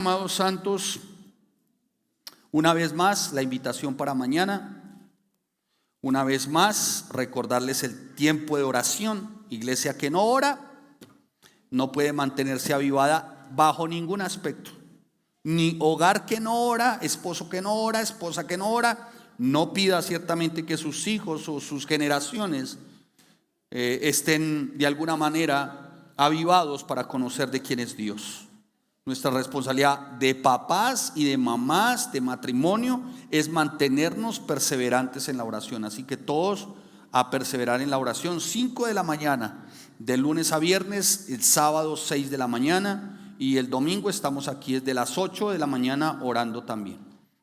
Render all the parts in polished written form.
Amados santos, una vez más la invitación para mañana, una vez más recordarles el tiempo de oración. Iglesia que no ora no puede mantenerse avivada bajo ningún aspecto. Ni hogar que no ora, esposo que no ora, esposa que no ora, no pida ciertamente que sus hijos o sus generaciones estén de alguna manera avivados para conocer de quién es Dios. Nuestra responsabilidad de papás y de mamás, de matrimonio, es mantenernos perseverantes en la oración. Así que todos a perseverar en la oración. 5 de la mañana, de lunes a viernes, el sábado 6 de la mañana y el domingo estamos aquí desde las 8 de la mañana orando también.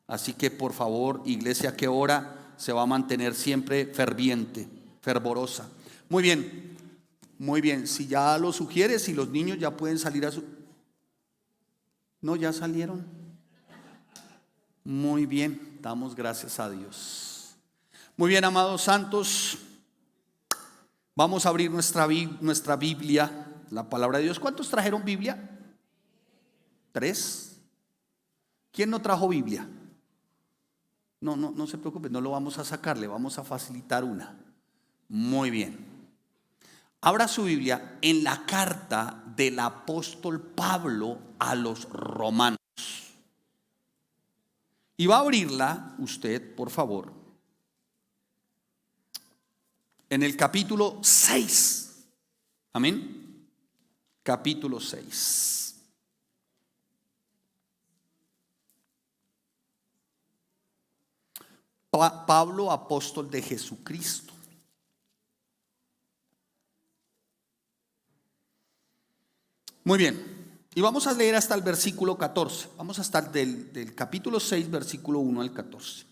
Así que por favor, iglesia que ora se va a mantener siempre ferviente, fervorosa. Muy bien, si ya lo sugieres, si los niños ya pueden salir a su... ¿No ya salieron? Muy bien, damos gracias a Dios. Muy bien, amados santos, vamos a abrir nuestra Biblia, la palabra de Dios. ¿Cuántos trajeron Biblia? 3. ¿Quién no trajo Biblia? No se preocupe, no lo vamos a sacar, le vamos a facilitar una. Muy bien. Abra su Biblia en la carta del apóstol Pablo a los romanos. Y va a abrirla usted, por favor, en el capítulo 6. Amén. Capítulo 6. Pablo, apóstol de Jesucristo. Muy bien, y vamos a leer hasta el versículo 14. Vamos a estar del capítulo 6, versículo 1 al 14.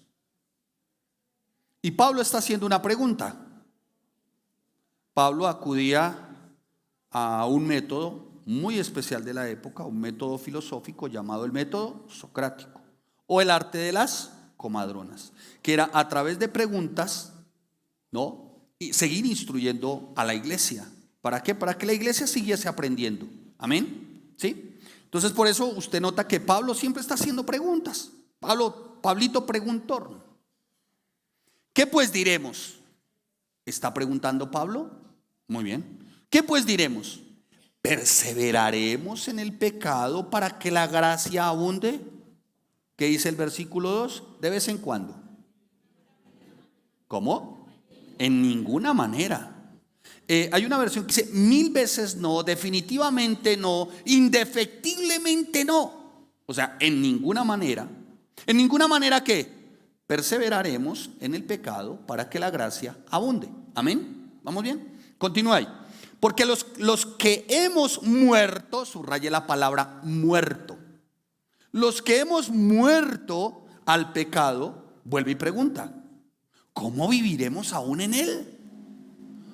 Y Pablo está haciendo una pregunta. Pablo acudía a un método muy especial de la época, un método filosófico llamado el método socrático, o el arte de las comadronas, que era a través de preguntas, ¿no?, y seguir instruyendo a la iglesia. ¿Para qué? Para que la iglesia siguiese aprendiendo. Amén. ¿Sí? Entonces por eso usted nota que Pablo siempre está haciendo preguntas. Pablito preguntón. ¿Qué pues diremos? ¿Está preguntando Pablo? Muy bien. ¿Qué pues diremos? ¿Perseveraremos en el pecado para que la gracia abunde? ¿Qué dice el versículo 2? De vez en cuando. ¿Cómo? En ninguna manera. Hay una versión que dice 1000 veces no, definitivamente no, indefectiblemente no. O sea, en ninguna manera. ¿En ninguna manera qué? Perseveraremos en el pecado para que la gracia abunde. Amén. ¿Vamos bien? Continúa ahí. Porque los que hemos muerto, subraye la palabra muerto. Los que hemos muerto al pecado, vuelve y pregunta, ¿cómo viviremos aún en él?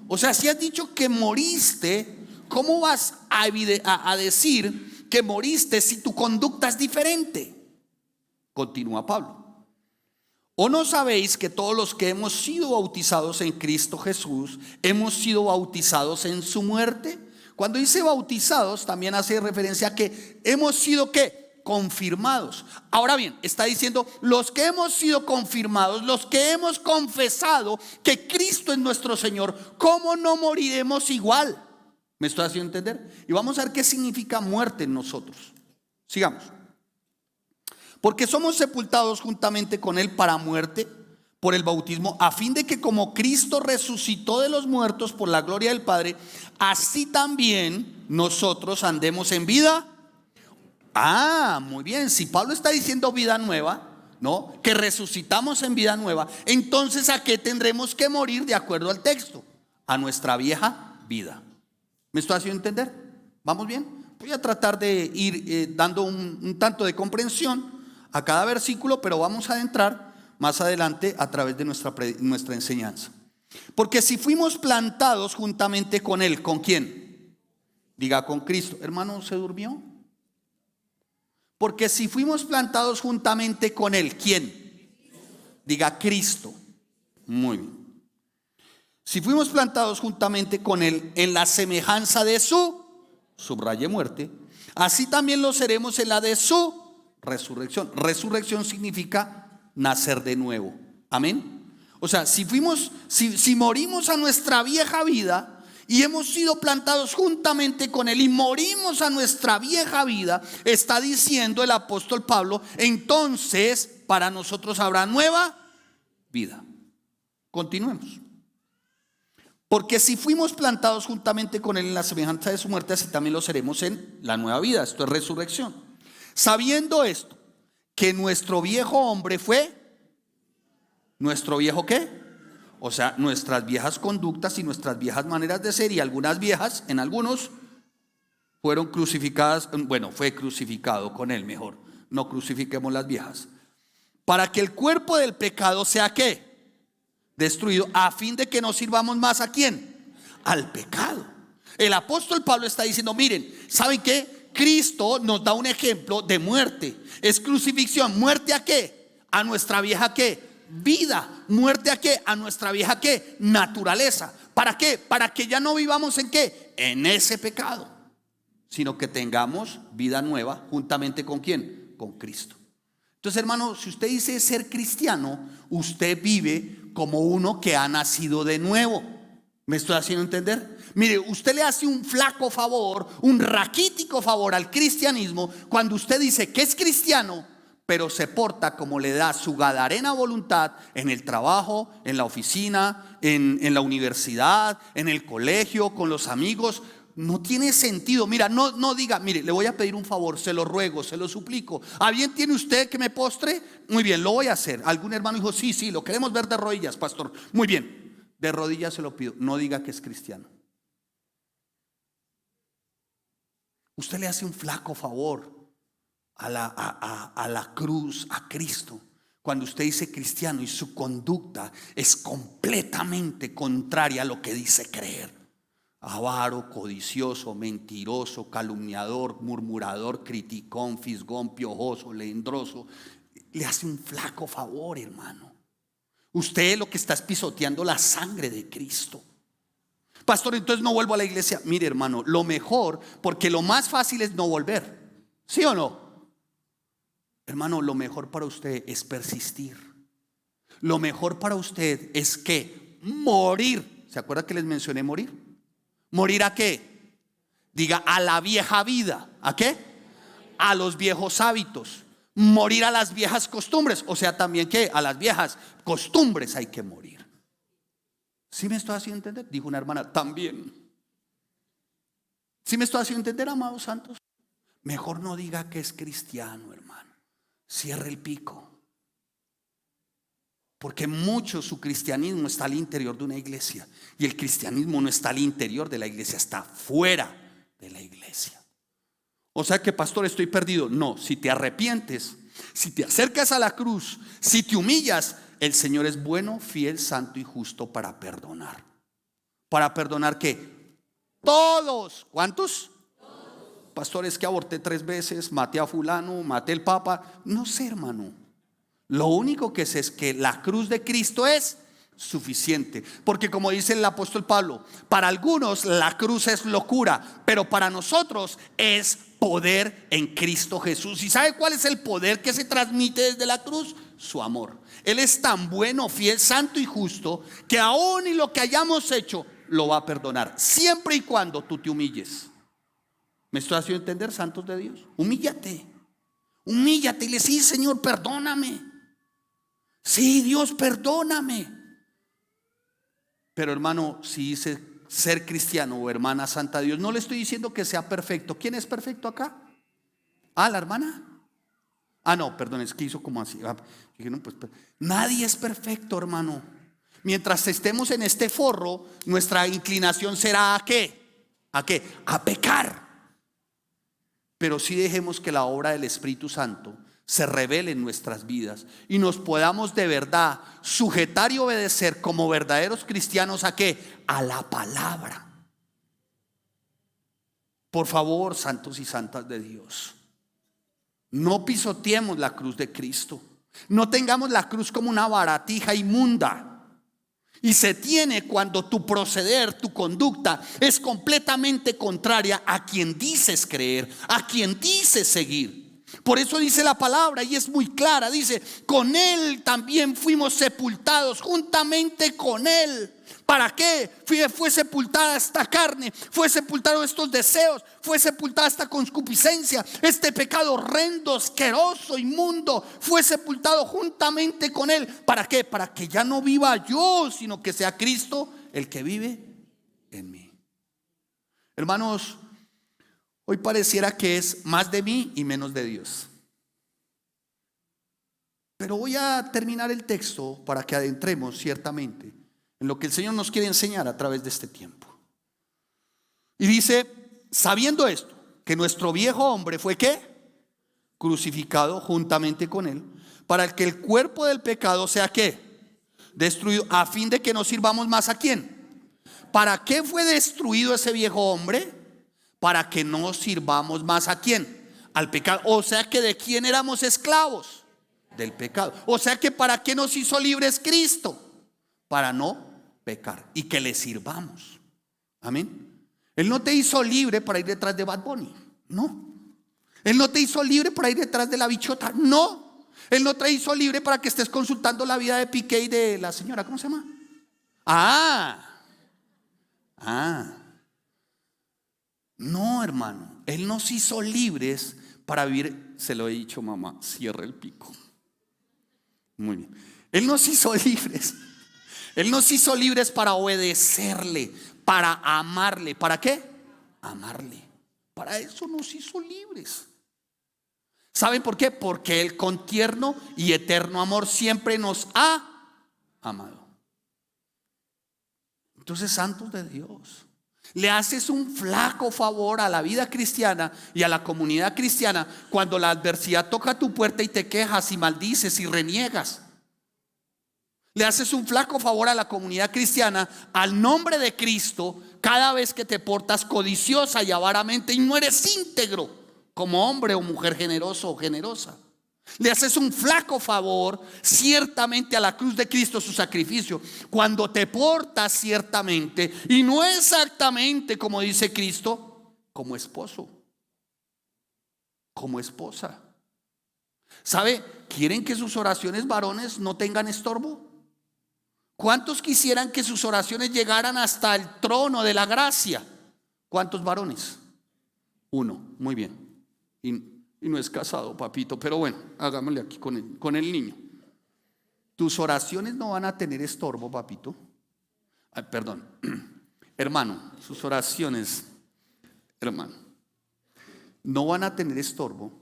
O sea, si has dicho que moriste, ¿cómo vas a decir que moriste si tu conducta es diferente? Continúa Pablo. ¿O no sabéis que todos los que hemos sido bautizados en Cristo Jesús, hemos sido bautizados en su muerte? Cuando dice bautizados, también hace referencia a que hemos sido ¿qué? Confirmados. Ahora bien, está diciendo los que hemos sido confirmados, los que hemos confesado que Cristo es nuestro Señor, ¿cómo no moriremos igual? ¿Me estoy haciendo entender? Y vamos a ver qué significa muerte en nosotros. Sigamos. Porque somos sepultados juntamente con Él para muerte por el bautismo, a fin de que como Cristo resucitó de los muertos por la gloria del Padre, así también nosotros andemos en vida. Muy bien, si Pablo está diciendo vida nueva, ¿no?, que resucitamos en vida nueva, entonces ¿a qué tendremos que morir de acuerdo al texto? A nuestra vieja vida. ¿Me estoy haciendo entender? ¿Vamos bien? Voy a tratar de ir dando un tanto de comprensión a cada versículo, pero vamos a adentrar más adelante a través de nuestra enseñanza. Porque si fuimos plantados juntamente con Él, ¿con quién? Diga, con Cristo. Hermano, ¿se durmió? Porque si fuimos plantados juntamente con Él, ¿quién? Diga, Cristo. Muy bien. Si fuimos plantados juntamente con Él en la semejanza de su, subraye muerte, así también lo seremos en la de su resurrección. Resurrección significa nacer de nuevo. Amén. O sea, si morimos a nuestra vieja vida y hemos sido plantados juntamente con Él y morimos a nuestra vieja vida, está diciendo el apóstol Pablo, entonces para nosotros habrá nueva vida. Continuemos. Porque si fuimos plantados juntamente con Él en la semejanza de su muerte, así también lo seremos en la nueva vida. Esto es resurrección. Sabiendo esto, que nuestro viejo hombre fue, ¿nuestro viejo qué? O sea, nuestras viejas conductas y nuestras viejas maneras de ser, y algunas viejas, en algunos, fueron crucificadas. Bueno, fue crucificado con Él, mejor. No crucifiquemos las viejas. Para que el cuerpo del pecado sea ¿qué? Destruido, a fin de que no sirvamos más ¿a quién? Al pecado. El apóstol Pablo está diciendo, miren, ¿saben qué? Cristo nos da un ejemplo de muerte. Es crucifixión. ¿Muerte a qué? A nuestra vieja ¿qué? Vida. ¿Muerte a qué? A nuestra vieja ¿qué? Naturaleza. ¿Para qué? Para que ya no vivamos ¿en qué? En ese pecado, sino que tengamos vida nueva juntamente ¿con quién? Con Cristo. Entonces, hermano, si usted dice ser cristiano, usted vive como uno que ha nacido de nuevo. ¿Me estoy haciendo entender? Mire, usted le hace un flaco favor, un raquítico favor al cristianismo cuando usted dice que es cristiano, pero se porta como le da su gadarena voluntad en el trabajo, en la oficina, en la universidad, en el colegio, con los amigos. No tiene sentido. Mira, no diga, mire, le voy a pedir un favor, se lo ruego, se lo suplico. ¿A bien tiene usted que me postre? Muy bien, lo voy a hacer. Algún hermano dijo, sí, lo queremos ver de rodillas, pastor. Muy bien, de rodillas se lo pido. No diga que es cristiano. Usted le hace un flaco favor a la cruz, a Cristo, cuando usted dice cristiano y su conducta es completamente contraria a lo que dice creer. Avaro, codicioso, mentiroso, calumniador, murmurador, criticón, fisgón, piojoso, lendroso. Le hace un flaco favor, hermano. Usted lo que está es pisoteando la sangre de Cristo. Pastor, entonces no vuelvo a la iglesia. Mire, hermano, lo mejor, porque lo más fácil es no volver. ¿Sí o no? Hermano, lo mejor para usted es persistir. Lo mejor para usted es que morir. ¿Se acuerda que les mencioné morir? ¿Morir a qué? Diga, a la vieja vida. ¿A qué? A los viejos hábitos. Morir a las viejas costumbres. O sea, también ¿qué? A las viejas costumbres hay que morir. ¿Sí me estoy haciendo entender? Dijo una hermana, también. ¿Sí me estoy haciendo entender, amados santos? Mejor no diga que es cristiano, hermano. Cierre el pico. Porque mucho su cristianismo está al interior de una iglesia. Y el cristianismo no está al interior de la iglesia, está fuera de la iglesia. O sea que, pastor, estoy perdido. No, si te arrepientes, si te acercas a la cruz, si te humillas, el Señor es bueno, fiel, santo y justo para perdonar. ¿Para perdonar qué? Todos. ¿Cuántos? Pastor, es que aborté 3 veces, maté a fulano, maté al papa. No sé, hermano. Lo único que sé es que la cruz de Cristo es suficiente. Porque como dice el apóstol Pablo, para algunos la cruz es locura, pero para nosotros es poder en Cristo Jesús. ¿Y sabe cuál es el poder que se transmite desde la cruz? Su amor. Él es tan bueno, fiel, santo y justo que aún y lo que hayamos hecho lo va a perdonar, siempre y cuando tú te humilles. ¿Me estoy haciendo entender, santos de Dios? Humíllate. Humíllate y le dices, sí, Señor, perdóname. Sí, Dios, perdóname. Pero hermano, si dice ser cristiano o hermana santa de Dios, no le estoy diciendo que sea perfecto. ¿Quién es perfecto acá? ¿La hermana? No, perdón, es que hizo como así. Dije, no, pues, nadie es perfecto, hermano. Mientras estemos en este forro, nuestra inclinación será ¿a qué? ¿A qué? A pecar. Pero sí dejemos que la obra del Espíritu Santo se revele en nuestras vidas y nos podamos de verdad sujetar y obedecer como verdaderos cristianos ¿a qué? A la palabra. Por favor, santos y santas de Dios, no pisoteemos la cruz de Cristo. No tengamos la cruz como una baratija inmunda. Y se tiene cuando tu proceder, tu conducta es completamente contraria a quien dices creer, a quien dices seguir. Por eso dice la palabra, y es muy clara, dice: con Él también fuimos sepultados, juntamente con Él. ¿Para qué? Fue sepultada esta carne, fue sepultado estos deseos, fue sepultada esta concupiscencia, este pecado horrendo, asqueroso, inmundo, fue sepultado juntamente con Él. ¿Para qué? Para que ya no viva yo, sino que sea Cristo el que vive en mí. Hermanos, hoy pareciera que es más de mí y menos de Dios. Pero voy a terminar el texto para que adentremos ciertamente en lo que el Señor nos quiere enseñar a través de este tiempo. Y dice: sabiendo esto, que nuestro viejo hombre fue ¿qué? Crucificado juntamente con Él, para que el cuerpo del pecado sea ¿qué? Destruido, a fin de que no sirvamos más ¿a quién? ¿Para qué fue destruido ese viejo hombre? Para que no sirvamos más ¿a quién? Al pecado. O sea que ¿de quién éramos esclavos? Del pecado. O sea que ¿para qué nos hizo libres Cristo? Para no pecar y que le sirvamos. Amén. Él no te hizo libre para ir detrás de Bad Bunny, no. Él no te hizo libre para ir detrás de la bichota, no. Él no te hizo libre para que estés consultando la vida de Piqué y de la señora, ¿cómo se llama? No, hermano. Él nos hizo libres para vivir. Se lo he dicho, mamá, cierra el pico. Muy bien. Él nos hizo libres. Él nos hizo libres para obedecerle, para amarle. ¿Para qué? Amarle. Para eso nos hizo libres. ¿Saben por qué? Porque Él con tierno y eterno amor siempre nos ha amado. Entonces, santos de Dios, le haces un flaco favor a la vida cristiana y a la comunidad cristiana cuando la adversidad toca tu puerta y te quejas y maldices y reniegas. Le haces un flaco favor a la comunidad cristiana al nombre de Cristo cada vez que te portas codiciosa y avaramente y no eres íntegro como hombre o mujer generoso o generosa. Le haces un flaco favor ciertamente a la cruz de Cristo, su sacrificio, cuando te portas ciertamente y no exactamente como dice Cristo, como esposo, como esposa. ¿Sabe? ¿Quieren que sus oraciones varones no tengan estorbo? ¿Cuántos quisieran que sus oraciones llegaran hasta el trono de la gracia? ¿Cuántos varones? Uno, muy bien. Y no es casado, papito, pero bueno, hagámosle aquí con el niño. Tus oraciones no van a tener estorbo, papito. Perdón, hermano, sus oraciones, hermano, no van a tener estorbo,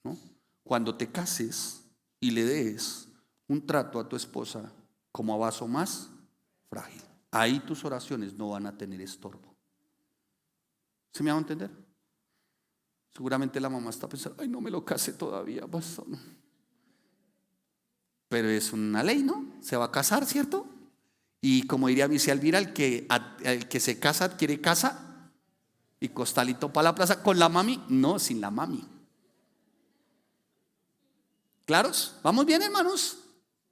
¿no? Cuando te cases y le des un trato a tu esposa como a vaso más frágil. Ahí tus oraciones no van a tener estorbo. ¿Se me va a entender? Seguramente la mamá está pensando: ay, no me lo case todavía, pastor. Pero es una ley, ¿no? Se va a casar, ¿cierto? Y como diría mi tía Elvira, el que se casa adquiere casa y costalito para la plaza. ¿Con la mami? No, sin la mami. ¿Claros? ¿Vamos bien, hermanos?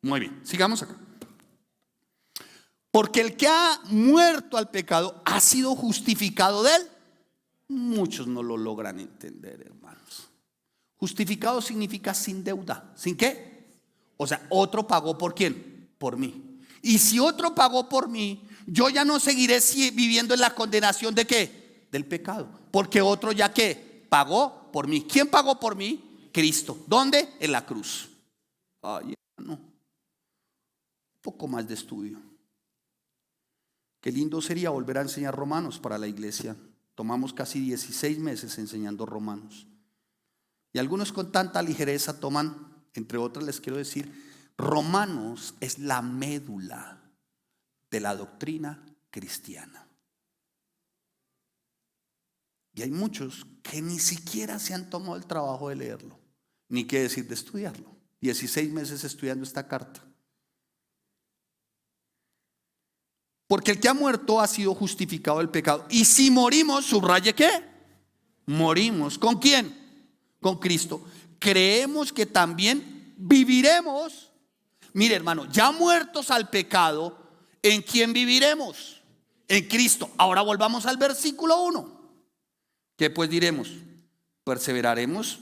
Muy bien, sigamos acá. Porque el que ha muerto al pecado ha sido justificado de él. Muchos no lo logran entender, hermanos. Justificado significa sin deuda. ¿Sin qué? O sea, otro pagó ¿por quién? Por mí. Y si otro pagó por mí, yo ya no seguiré viviendo en la condenación ¿de qué? Del pecado. Porque otro ya ¿qué? Pagó por mí. ¿Quién pagó por mí? Cristo. ¿Dónde? En la cruz. Ay, hermano. Un poco más de estudio. Qué lindo sería volver a enseñar Romanos para la iglesia. Tomamos casi 16 meses enseñando Romanos. Y algunos con tanta ligereza toman, entre otras les quiero decir, Romanos es la médula de la doctrina cristiana. Y hay muchos que ni siquiera se han tomado el trabajo de leerlo, ni qué decir de estudiarlo. 16 meses estudiando esta carta. Porque el que ha muerto ha sido justificado del pecado. Y si morimos, subraye ¿qué? Morimos. ¿Con quién? Con Cristo. Creemos que también viviremos. Mire, hermano, ya muertos al pecado, ¿en quién viviremos? En Cristo. Ahora volvamos al versículo 1. ¿Qué pues diremos? Perseveraremos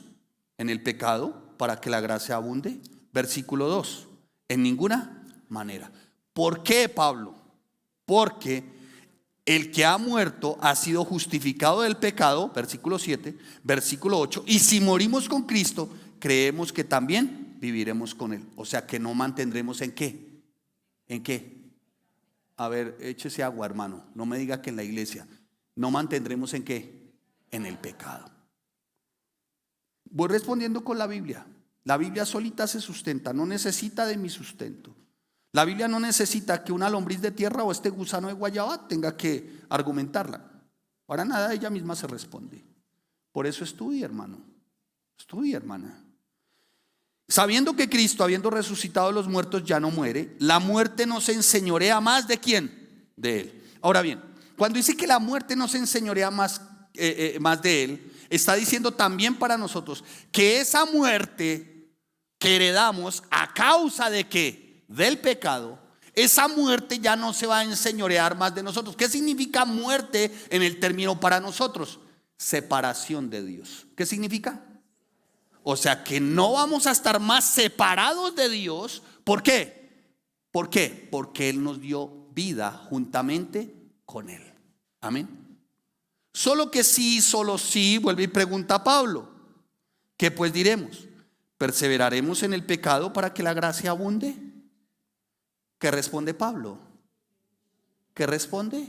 en el pecado para que la gracia abunde. Versículo 2, en ninguna manera. ¿Por qué, Pablo? Porque el que ha muerto ha sido justificado del pecado, versículo 7, versículo 8, y si morimos con Cristo, creemos que también viviremos con Él. O sea que no mantendremos ¿en qué? ¿En qué? A ver, échese agua, hermano, no me diga que en la iglesia. No mantendremos ¿en qué? En el pecado. Voy respondiendo con la Biblia. La Biblia solita se sustenta, no necesita de mi sustento. La Biblia no necesita que una lombriz de tierra o este gusano de guayaba tenga que argumentarla. Para nada, ella misma se responde. Por eso estudie, hermano. Estudie, hermana. Sabiendo que Cristo, habiendo resucitado de los muertos, ya no muere, la muerte no se enseñorea más ¿de quién? De Él. Ahora bien, cuando dice que la muerte no se enseñorea más de Él, está diciendo también para nosotros que esa muerte que heredamos a causa de ¿qué? Del pecado, esa muerte ya no se va a enseñorear más de nosotros. ¿Qué significa muerte en el término para nosotros? Separación de Dios. ¿Qué significa? O sea que no vamos a estar más separados de Dios. ¿Por qué? ¿Por qué? Porque Él nos dio vida juntamente con Él. Amén. Solo que sí, solo sí, vuelve y pregunta Pablo. ¿Qué pues diremos? ¿Perseveraremos en el pecado para que la gracia abunde? ¿Qué responde Pablo? ¿Qué responde?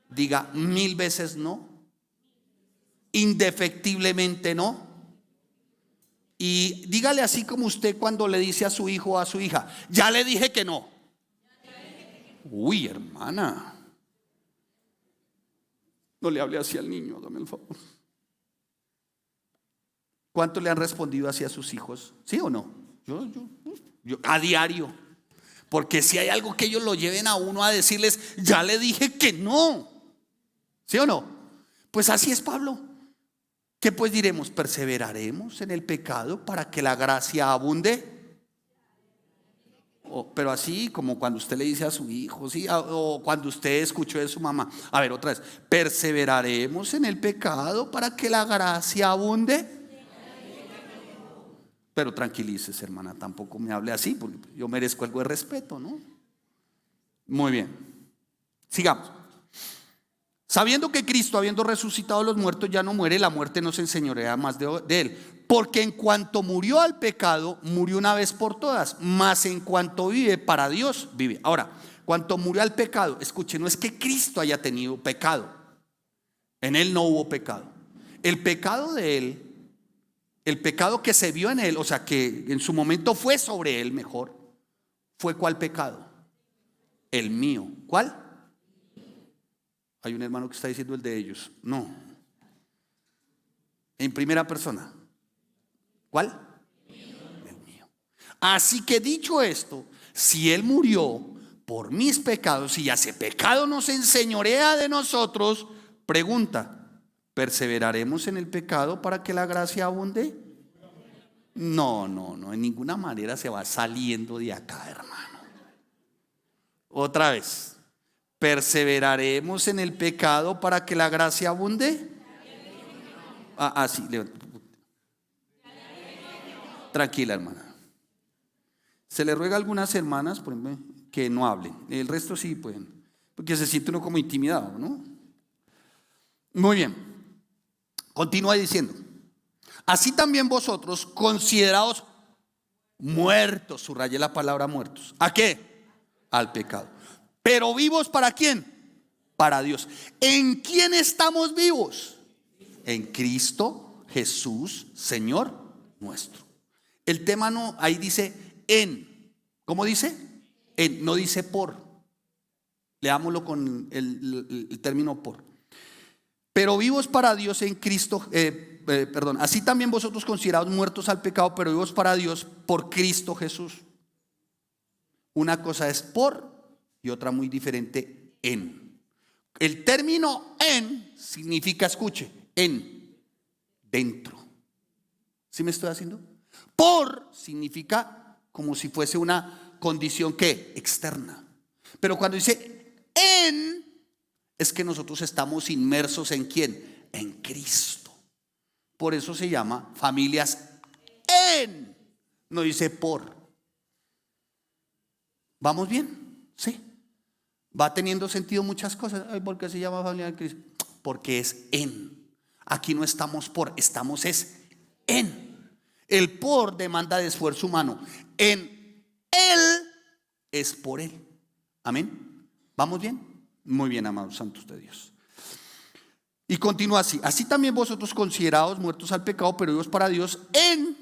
Diga 1000 veces no. Indefectiblemente no. Y dígale así como usted cuando le dice a su hijo o a su hija: ya le dije que no. Uy, hermana, no le hable así al niño, dame el favor. ¿Cuánto le han respondido así a sus hijos? ¿Sí o no? Yo a diario. Porque si hay algo que ellos lo lleven a uno a decirles: ya le dije que no. ¿Sí o no? Pues así es Pablo. ¿Qué pues diremos? ¿Perseveraremos en el pecado para que la gracia abunde? Pero así como cuando usted le dice a su hijo, ¿sí? O cuando usted escuchó de su mamá. A ver, otra vez. ¿Perseveraremos en el pecado para que la gracia abunde? Pero tranquilícese, hermana, tampoco me hable así, porque yo merezco algo de respeto, ¿no? Muy bien, sigamos. Sabiendo que Cristo, habiendo resucitado de los muertos, ya no muere, la muerte no se enseñorea más de Él. Porque en cuanto murió al pecado, murió una vez por todas, mas en cuanto vive para Dios, vive. Ahora, cuanto murió al pecado, escuche, no es que Cristo haya tenido pecado. En Él no hubo pecado. El pecado de Él, el pecado que se vio en Él, o sea que en su momento fue sobre Él mejor, ¿fue cuál pecado? El mío. ¿Cuál? Hay un hermano que está diciendo el de ellos. No. En primera persona. ¿Cuál? El mío. Así que dicho esto, si Él murió por mis pecados y ya ese pecado nos enseñorea de nosotros, pregunta: ¿perseveraremos en el pecado para que la gracia abunde? No, en ninguna manera se va saliendo de acá, hermano. Otra vez. ¿Perseveraremos en el pecado para que la gracia abunde? Sí, tranquila, hermana. Se le ruega a algunas hermanas, por ejemplo, que no hablen. El resto sí pueden, porque se siente uno como intimidado, ¿no? Muy bien. Continúa diciendo: así también vosotros, considerados muertos, subrayé la palabra muertos. ¿A qué? Al pecado. Pero vivos ¿para quién? Para Dios. ¿En quién estamos vivos? En Cristo Jesús, Señor nuestro. El tema no, ahí dice en. ¿Cómo dice? En, no dice por. Leámoslo con el término por. Pero vivos para Dios en Cristo, así también vosotros considerados muertos al pecado, pero vivos para Dios por Cristo Jesús. Una cosa es por y otra muy diferente, en. El término en significa, escuche, en, dentro. ¿Sí me estoy haciendo? Por significa como si fuese una condición que externa. Pero cuando dice en, es que nosotros estamos inmersos en ¿quién? En Cristo. Por eso se llama familias en, no dice por. ¿Vamos bien? Sí. Va teniendo sentido muchas cosas. Ay, ¿por qué se llama familia de Cristo? Porque es en. Aquí no estamos por, estamos es en. El por demanda de esfuerzo humano. En él es por él. Amén. ¿Vamos bien? Muy bien, amados santos de Dios. Y continúa así. Así también vosotros considerados muertos al pecado, pero vivos para Dios en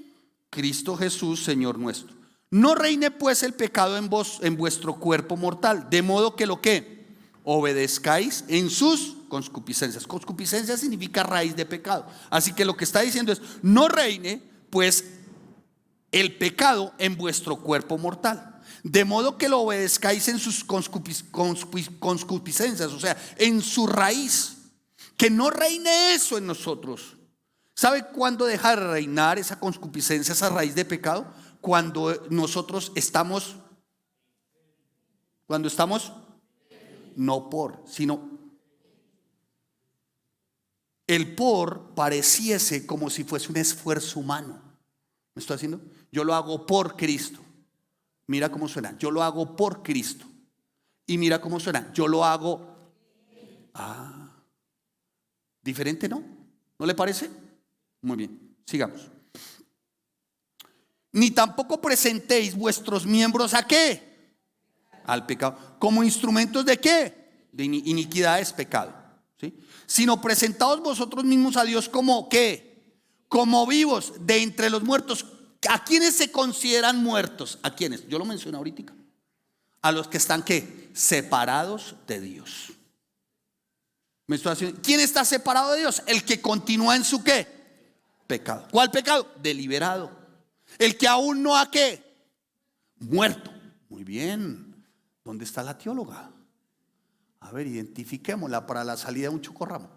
Cristo Jesús, Señor nuestro. No reine pues el pecado en vos, en vuestro cuerpo mortal, de modo que lo que obedezcáis en sus concupiscencias. Concupiscencia significa raíz de pecado. Así que lo que está diciendo es: no reine pues el pecado en vuestro cuerpo mortal, de modo que lo obedezcáis en sus concupiscencias, o sea, en su raíz. Que no reine eso en nosotros. ¿Sabe cuándo deja de reinar esa concupiscencia, esa raíz de pecado? Cuando nosotros estamos, no por, sino el por pareciese como si fuese un esfuerzo humano. ¿Me estoy haciendo? Yo lo hago por Cristo. Mira cómo suena. Yo lo hago por Cristo. Y mira cómo suena. Yo lo hago. Diferente, ¿no? ¿No le parece? Muy bien, sigamos. Ni tampoco presentéis vuestros miembros ¿a qué? Al pecado. ¿Como instrumentos de qué? De iniquidad es pecado, ¿sí? Sino presentaos vosotros mismos a Dios como ¿qué? Como vivos de entre los muertos. ¿A quiénes se consideran muertos? ¿A quiénes? Yo lo mencioné ahorita. A los que están ¿qué? Separados de Dios. ¿Me estoy haciendo? ¿Quién está separado de Dios? El que continúa en su ¿qué? Pecado. ¿Cuál pecado? Deliberado. El que aún no ha ¿qué? Muerto. Muy bien. ¿Dónde está la teóloga? A ver, identifiquémosla para la salida de un chocorramo.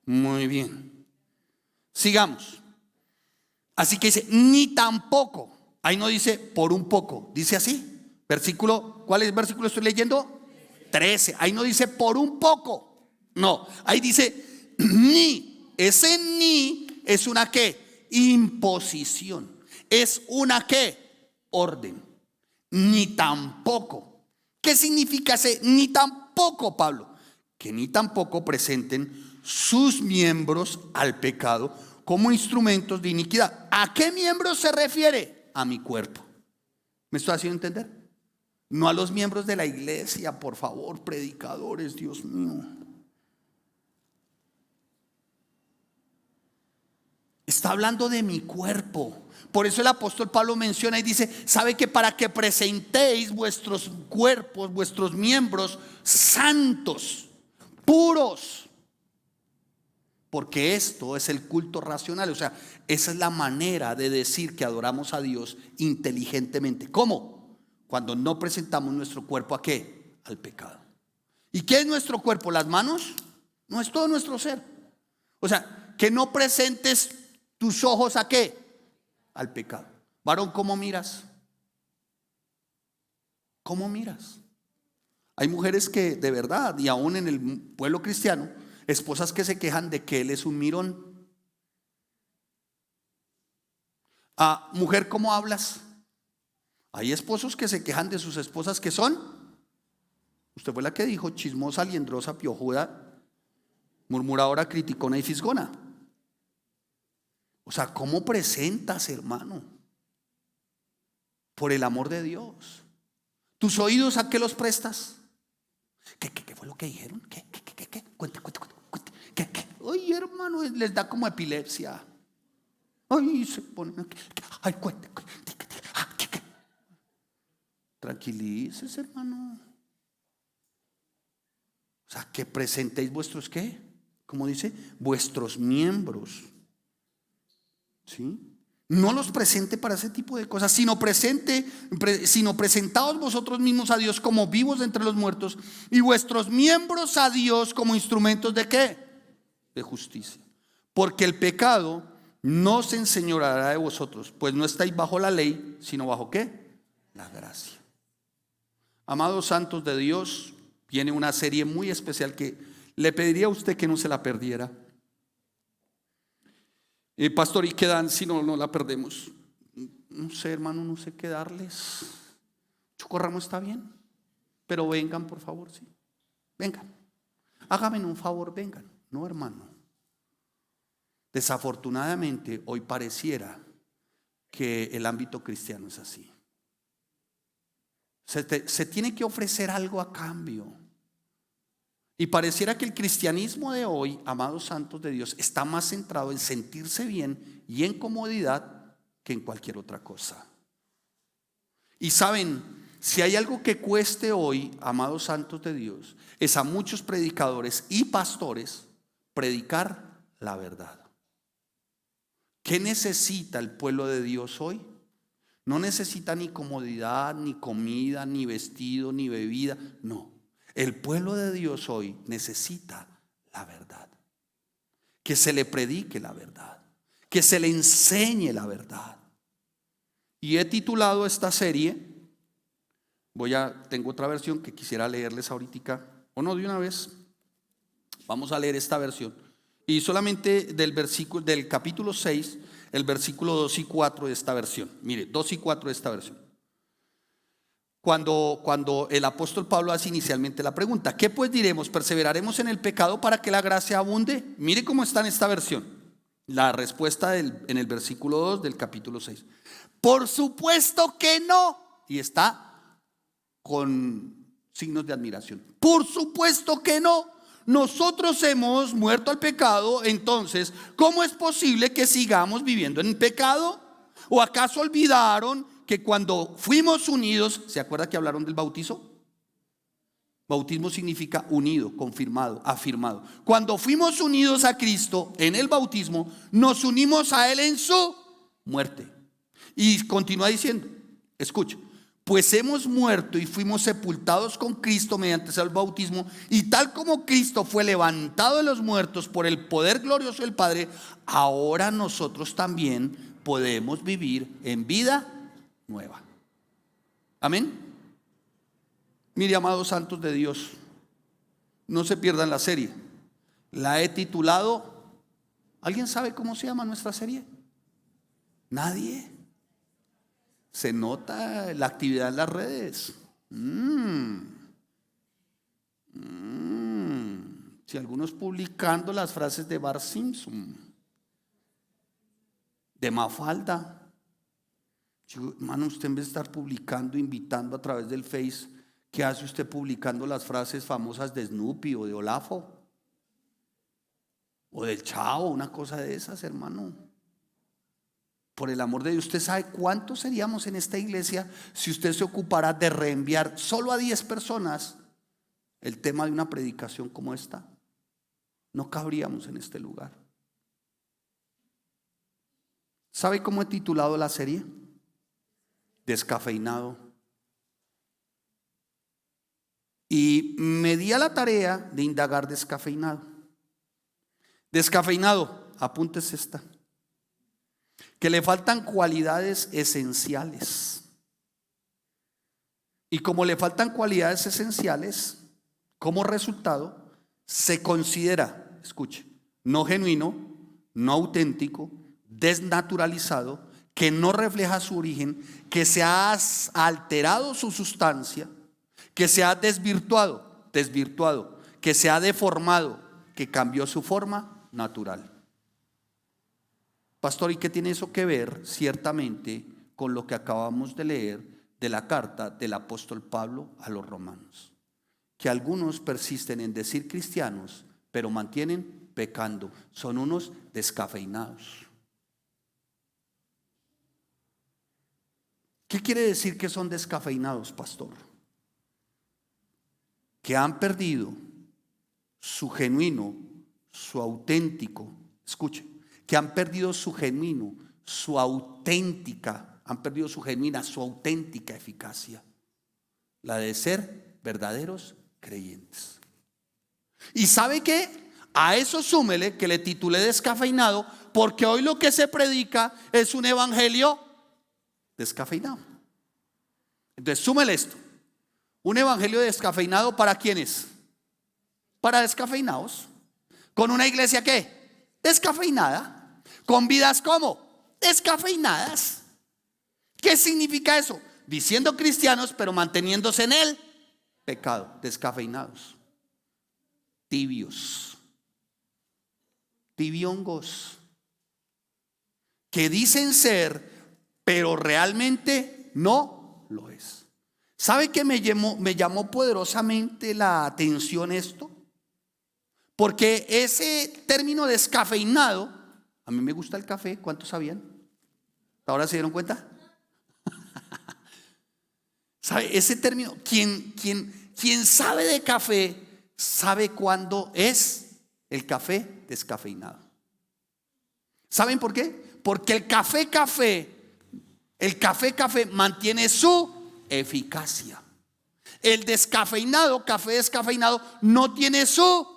Muy bien. Sigamos. Así que dice, ni tampoco. Ahí no dice por un poco. Dice así. Versículo, ¿cuál es el versículo estoy leyendo? 13. Ahí no dice por un poco. No. Ahí dice ni. Ese ni es una ¿qué? Imposición. Es una ¿qué? Orden. Ni tampoco. ¿Qué significa ese ni tampoco, Pablo? Que ni tampoco presenten sus miembros al pecado como instrumentos de iniquidad. ¿A qué miembros se refiere? A mi cuerpo. ¿Me estoy haciendo entender? No a los miembros de la iglesia, por favor, predicadores, Dios mío. Está hablando de mi cuerpo. Por eso el apóstol Pablo menciona y dice, ¿sabe que para que presentéis vuestros cuerpos, vuestros miembros santos, puros? Porque esto es el culto racional. O sea, esa es la manera de decir que adoramos a Dios inteligentemente. ¿Cómo? Cuando no presentamos nuestro cuerpo ¿a qué? Al pecado. ¿Y qué es nuestro cuerpo? ¿Las manos? No, es todo nuestro ser. O sea, que no presentes tus ojos ¿a qué? Al pecado. Varón, ¿cómo miras? ¿Cómo miras? Hay mujeres que de verdad, y aún en el pueblo cristiano, esposas que se quejan de que él es un mirón. Mujer, ¿cómo hablas? Hay esposos que se quejan de sus esposas que son, usted fue la que dijo, chismosa, liendrosa, piojuda, murmuradora, criticona y fisgona. O sea, ¿cómo presentas, hermano? Por el amor de Dios. ¿Tus oídos a qué los prestas? ¿Qué fue lo que dijeron? ¿Qué? Cuente. ¿Qué? Ay, hermano, les da como epilepsia. Ay, se ponen. Ay, cuente. ¿Qué? Tranquilices, hermano. O sea, que presentéis vuestros ¿qué? Como dice, vuestros miembros. ¿Sí? No los presente para ese tipo de cosas, sino presentaos vosotros mismos a Dios como vivos de entre los muertos y vuestros miembros a Dios como instrumentos ¿de qué? De justicia. Porque el pecado no se enseñoreará de vosotros, pues no estáis bajo la ley, sino bajo ¿qué? La gracia. Amados santos de Dios, viene una serie muy especial que le pediría a usted que no se la perdiera. Pastor, ¿y qué dan si no la perdemos? No sé, hermano, no sé qué darles. Chocorramo está bien, pero vengan, por favor, sí. Vengan. Háganme un favor, vengan. No, hermano. Desafortunadamente, hoy pareciera que el ámbito cristiano es así. Se tiene que ofrecer algo a cambio. Y pareciera que el cristianismo de hoy, amados santos de Dios, está más centrado en sentirse bien y en comodidad que en cualquier otra cosa. Y saben, si hay algo que cueste hoy, amados santos de Dios, es a muchos predicadores y pastores predicar la verdad. ¿Qué necesita el pueblo de Dios hoy? No necesita ni comodidad, ni comida, ni vestido, ni bebida. No, el pueblo de Dios hoy necesita la verdad. Que se le predique la verdad, que se le enseñe la verdad. Y he titulado esta serie, tengo otra versión que quisiera leerles ahorita, o no, de una vez. Vamos a leer esta versión. Y solamente del capítulo 6, el versículo 2 y 4 de esta versión. Mire, 2 y 4 de esta versión. Cuando el apóstol Pablo hace inicialmente la pregunta, ¿qué pues diremos? ¿Perseveraremos en el pecado para que la gracia abunde? Mire cómo está en esta versión. La respuesta en el versículo 2 del capítulo 6. Por supuesto que no. Y está con signos de admiración. Por supuesto que no. Nosotros hemos muerto al pecado, entonces, ¿cómo es posible que sigamos viviendo en pecado? ¿O acaso olvidaron que cuando fuimos unidos, ¿se acuerda que hablaron del bautizo? Bautismo significa unido, confirmado, afirmado. Cuando fuimos unidos a Cristo en el bautismo, nos unimos a Él en su muerte. Y continúa diciendo, escucha. Pues hemos muerto y fuimos sepultados con Cristo mediante el bautismo, y tal como Cristo fue levantado de los muertos por el poder glorioso del Padre, ahora nosotros también podemos vivir en vida nueva. Amén. Mire, amados santos de Dios, no se pierdan la serie. La he titulado, ¿alguien sabe cómo se llama nuestra serie? Nadie. Se nota la actividad en las redes. Si algunos publicando las frases de Bart Simpson, de Mafalda. Hermano, usted en vez de estar publicando, invitando a través del Face, ¿qué hace usted publicando las frases famosas de Snoopy o de Olafo? O del Chavo, una cosa de esas, hermano. Por el amor de Dios, ¿usted sabe cuántos seríamos en esta iglesia si usted se ocupara de reenviar solo a 10 personas el tema de una predicación como esta? No cabríamos en este lugar. ¿Sabe cómo he titulado la serie? Descafeinado. Y me di a la tarea de indagar descafeinado. Descafeinado, apúntese esta. Que le faltan cualidades esenciales. Y como le faltan cualidades esenciales, como resultado, se considera, escuche, no genuino, no auténtico, desnaturalizado, que no refleja su origen, que se ha alterado su sustancia, que se ha desvirtuado, que se ha deformado, que cambió su forma natural. Pastor, ¿y qué tiene eso que ver? Ciertamente con lo que acabamos de leer de la carta del apóstol Pablo a los romanos, que algunos persisten en decir cristianos, pero mantienen pecando, son unos descafeinados. ¿Qué quiere decir que son descafeinados, pastor? Que han perdido su genuino, su auténtico, escuche, que han perdido su genuino, su auténtica, han perdido su genuina, su auténtica eficacia, la de ser verdaderos creyentes. ¿Y sabe qué? A eso súmele que le titulé descafeinado, porque hoy lo que se predica es un evangelio descafeinado. Entonces súmele esto: un evangelio descafeinado, ¿para quiénes? Para descafeinados. ¿Con una iglesia qué? Descafeinada. con vidas ¿cómo? Descafeinadas. ¿Qué significa eso? Diciendo cristianos, pero manteniéndose en el pecado, descafeinados, tibios, tibiongos, que dicen ser, pero realmente no lo es. ¿Sabe qué me llamó poderosamente la atención esto? Porque ese término descafeinado, a mí me gusta el café, ¿cuántos sabían? ¿Ahora se dieron cuenta? ¿Sabe? Ese término, quien sabe de café, sabe cuándo es el café descafeinado. ¿Saben por qué? Porque el café mantiene su eficacia. El descafeinado, café descafeinado, no tiene su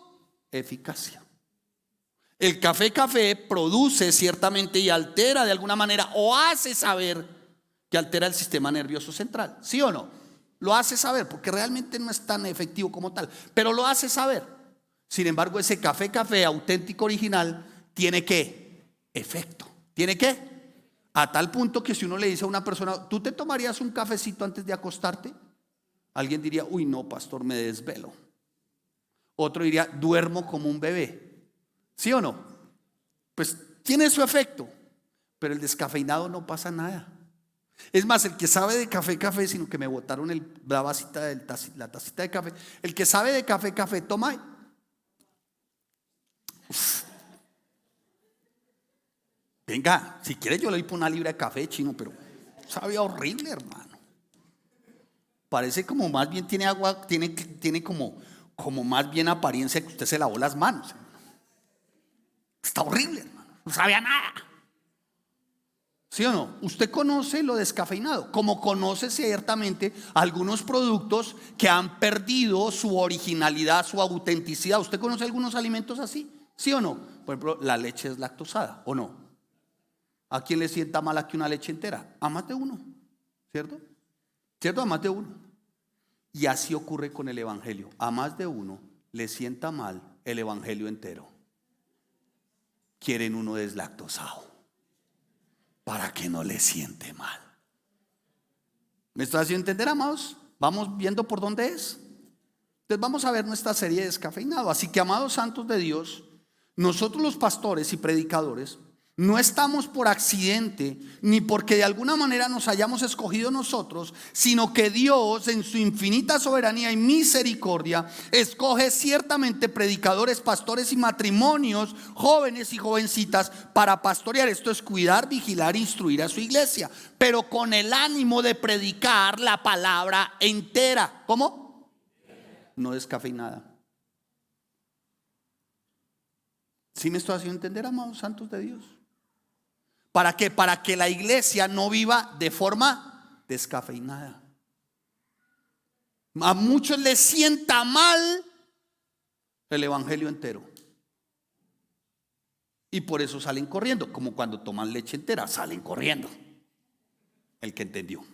eficacia. El café produce ciertamente y altera de alguna manera, o hace saber que altera el sistema nervioso central. ¿Sí o no? Lo hace saber, porque realmente no es tan efectivo como tal, pero lo hace saber. Sin embargo, ese café auténtico original tiene ¿qué? Efecto. ¿Tiene qué? A tal punto que si uno le dice a una persona, ¿tú te tomarías un cafecito antes de acostarte? Alguien diría, uy no, pastor, me desvelo. Otro diría, duermo como un bebé. ¿Sí o no? Pues tiene su efecto, pero el descafeinado no pasa nada. Es más, el que sabe de café, sino que me botaron la tacita de café. El que sabe de café, toma. Uf. Venga, si quiere yo le doy por una libra de café, chino, pero sabe horrible, hermano. Parece como más bien tiene agua, tiene como más bien apariencia que usted se lavó las manos, hermano. Está horrible, hermano. No sabe a nada. ¿Sí o no? Usted conoce lo descafeinado, como conoce ciertamente algunos productos que han perdido su originalidad, su autenticidad. ¿Usted conoce algunos alimentos así? ¿Sí o no? Por ejemplo, la leche es lactosada, ¿o no? ¿A quién le sienta mal aquí una leche entera? A más de uno, ¿cierto? ¿Cierto? A más de uno. Y así ocurre con el evangelio. A más de uno le sienta mal el evangelio entero. Quieren uno deslactosado para que no le siente mal. ¿Me está haciendo entender, amados? Vamos viendo por dónde es. Entonces vamos a ver nuestra serie de descafeinado. Así que, amados santos de Dios, nosotros los pastores y predicadores no estamos por accidente ni porque de alguna manera nos hayamos escogido nosotros, sino que Dios en su infinita soberanía y misericordia escoge ciertamente predicadores, pastores y matrimonios, jóvenes y jovencitas para pastorear. Esto es cuidar, vigilar e instruir a su iglesia, pero con el ánimo de predicar la palabra entera. ¿Cómo? No descafeinada. ¿Sí me estoy haciendo entender, amados santos de Dios? ¿Para qué? Para que la iglesia no viva de forma descafeinada. A muchos les sienta mal el evangelio entero. Y por eso salen corriendo, como cuando toman leche entera, salen corriendo. El que entendió.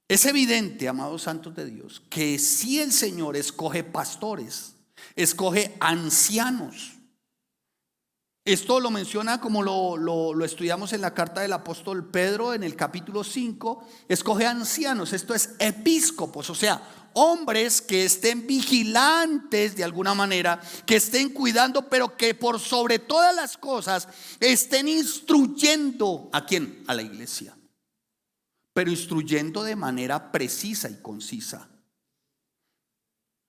Es evidente, amados santos de Dios, que si el Señor escoge pastores, escoge ancianos. Esto lo menciona como lo estudiamos en la carta del apóstol Pedro en el capítulo 5. Escoge ancianos, esto es episcopos, o sea, hombres que estén vigilantes de alguna manera, que estén cuidando, pero que por sobre todas las cosas estén instruyendo. ¿A quién? A la iglesia, pero instruyendo de manera precisa y concisa.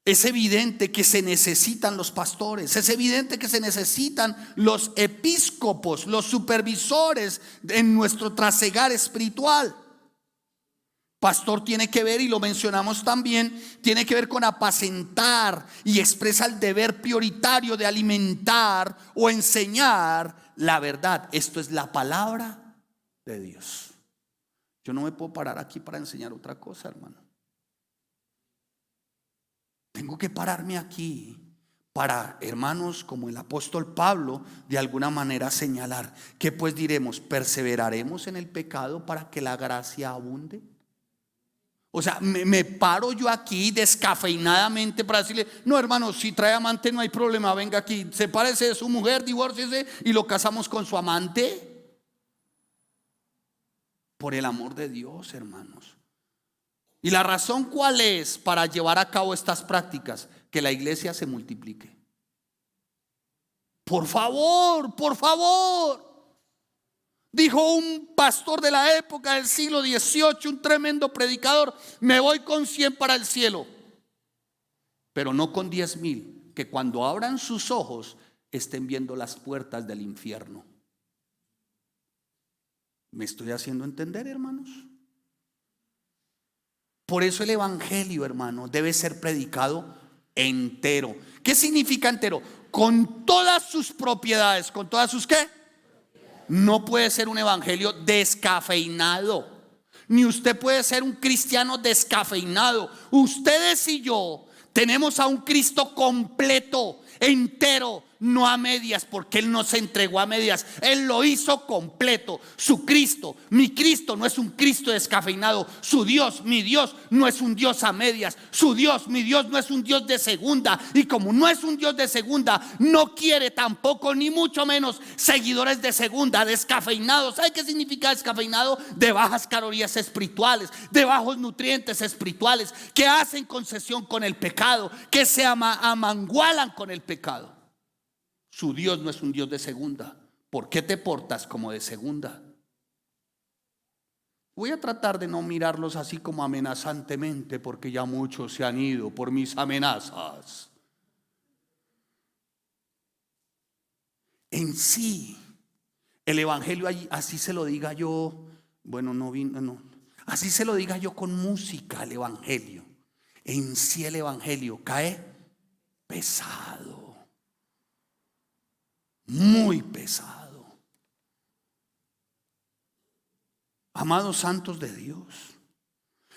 Es evidente que se necesitan los pastores, es evidente que se necesitan los episcopos, los supervisores en nuestro trasegar espiritual. Pastor tiene que ver, y lo mencionamos también, tiene que ver con apacentar, y expresa el deber prioritario de alimentar o enseñar la verdad. Esto es la palabra de Dios. Yo no me puedo parar aquí para enseñar otra cosa, hermano. Tengo que pararme aquí para, hermanos, como el apóstol Pablo, de alguna manera señalar que pues diremos, perseveraremos en el pecado para que la gracia abunde. O sea, me paro yo aquí descafeinadamente para decirle: no, hermano, si trae amante no hay problema, venga aquí, sepárese de su mujer, divórciese y lo casamos con su amante. Por el amor de Dios, hermanos. ¿Y la razón cuál es para llevar a cabo estas prácticas? Que la iglesia se multiplique. Por favor, por favor. Dijo un pastor de la época del siglo XVIII, un tremendo predicador: me voy con 100 para el cielo, pero no con 10,000, que cuando abran sus ojos estén viendo las puertas del infierno. ¿Me estoy haciendo entender, hermanos? Por eso el evangelio, hermano, debe ser predicado entero. ¿Qué significa entero? Con todas sus propiedades. ¿Con todas sus qué? No puede ser un evangelio descafeinado, ni usted puede ser un cristiano descafeinado. Ustedes y yo tenemos a un Cristo completo, entero, no a medias, porque Él no se entregó a medias, Él lo hizo completo. Su Cristo, mi Cristo, no es un Cristo descafeinado. Su Dios, mi Dios, no es un Dios a medias. Su Dios, mi Dios, no es un Dios de segunda. Y como no es un Dios de segunda, no quiere tampoco, ni mucho menos, seguidores de segunda, descafeinados. ¿Sabe qué significa descafeinado? De bajas calorías espirituales, de bajos nutrientes espirituales, que hacen concesión con el pecado, que se amangualan con el pecado. Su Dios no es un Dios de segunda. ¿Por qué te portas como de segunda? Voy a tratar de no mirarlos así como amenazantemente, porque ya muchos se han ido por mis amenazas. En sí, el evangelio, así se lo diga yo, bueno, no, así se lo diga yo con música, el evangelio. En sí el evangelio cae pesado. Muy pesado. Amados santos de Dios,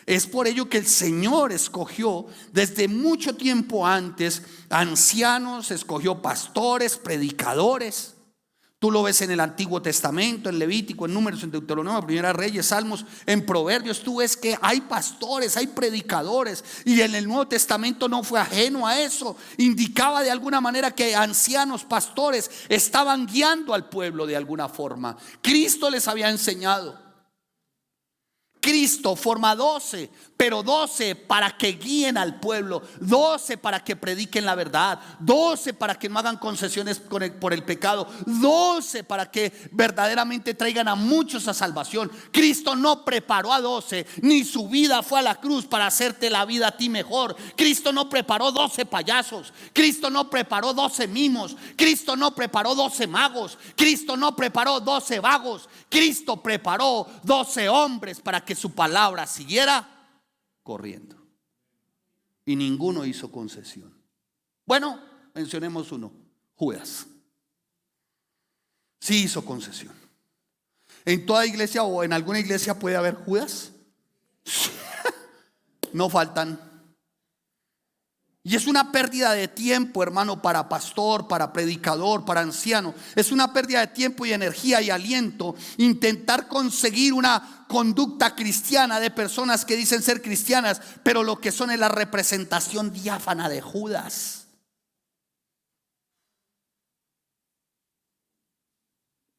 es por ello que el Señor escogió desde mucho tiempo antes ancianos, escogió pastores, predicadores. Tú lo ves en el Antiguo Testamento, en Levítico, en Números, en Deuteronomio, Primera Reyes, Salmos, en Proverbios. Tú ves que hay pastores, hay predicadores. Y en el Nuevo Testamento no fue ajeno a eso. Indicaba de alguna manera que ancianos, pastores, estaban guiando al pueblo de alguna forma. Cristo les había enseñado. Cristo forma 12, pero 12 para que guíen al pueblo, 12 para que prediquen la verdad, 12 para que no hagan concesiones por el pecado, 12 para que verdaderamente traigan a muchos a salvación. Cristo no preparó a 12, ni su vida fue a la cruz para hacerte la vida a ti mejor. Cristo no preparó 12 payasos, Cristo no preparó 12 mimos, Cristo no preparó 12 magos, Cristo no preparó 12 vagos. Cristo preparó 12 hombres para que su palabra siguiera corriendo. Y ninguno hizo concesión. Bueno, mencionemos uno: Judas. Sí hizo concesión. ¿En toda iglesia o en alguna iglesia puede haber Judas? No faltan. Y es una pérdida de tiempo, hermano, para pastor, para predicador, para anciano. Es una pérdida de tiempo y energía y aliento intentar conseguir una conducta cristiana de personas que dicen ser cristianas, pero lo que son es la representación diáfana de Judas.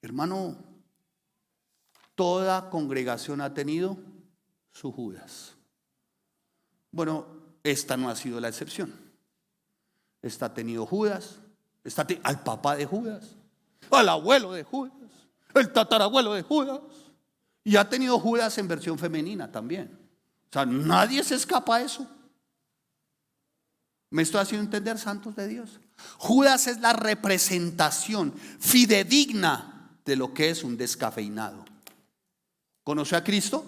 Hermano, toda congregación ha tenido su Judas. Bueno, esta no ha sido la excepción. Esta ha tenido Judas, al papá de Judas, al abuelo de Judas, el tatarabuelo de Judas, y ha tenido Judas en versión femenina también. O sea, nadie se escapa a eso. ¿Me estoy haciendo entender, santos de Dios? Judas es la representación fidedigna de lo que es un descafeinado. ¿Conoció a Cristo?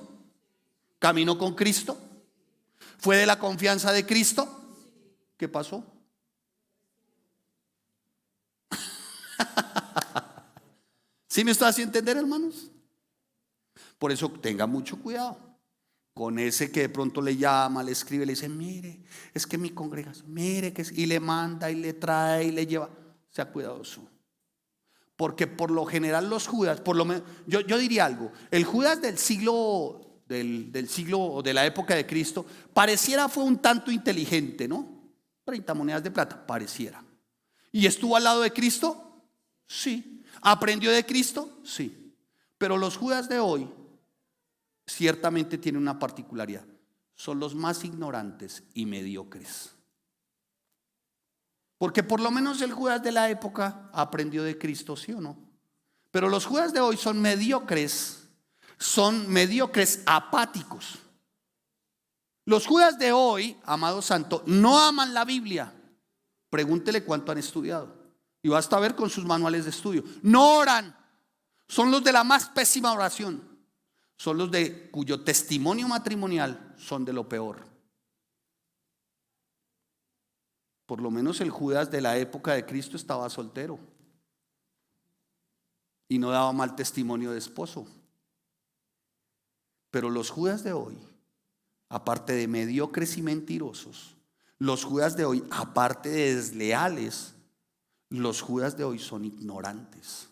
¿Caminó con Cristo? ¿Fue de la confianza de Cristo? ¿Qué pasó? ¿Sí me estoy haciendo entender, hermanos? Por eso tenga mucho cuidado con ese que de pronto le llama, le escribe, le dice: mire, es que mi congregación, mire que y le manda y le trae y le lleva. Sea cuidadoso, porque por lo general los Judas, por lo menos, yo diría algo: el Judas del siglo del siglo o de la época de Cristo, pareciera fue un tanto inteligente, ¿no? 30 monedas de plata, pareciera. ¿Y estuvo al lado de Cristo? Sí. ¿Aprendió de Cristo? Sí. Pero los Judas de hoy ciertamente tienen una particularidad. Son los más ignorantes y mediocres. Porque por lo menos el Judas de la época aprendió de Cristo, ¿sí o no? Pero los Judas de hoy son mediocres apáticos. Los Judas de hoy, amado santo, no aman la Biblia. Pregúntele cuánto han estudiado y basta ver con sus manuales de estudio. No oran, son los de la más pésima oración, son los de cuyo testimonio matrimonial son de lo peor. Por lo menos el Judas de la época de Cristo estaba soltero y no daba mal testimonio de esposo. Pero los Judas de hoy, aparte de mediocres y mentirosos, los Judas de hoy, aparte de desleales, los Judas de hoy son ignorantes,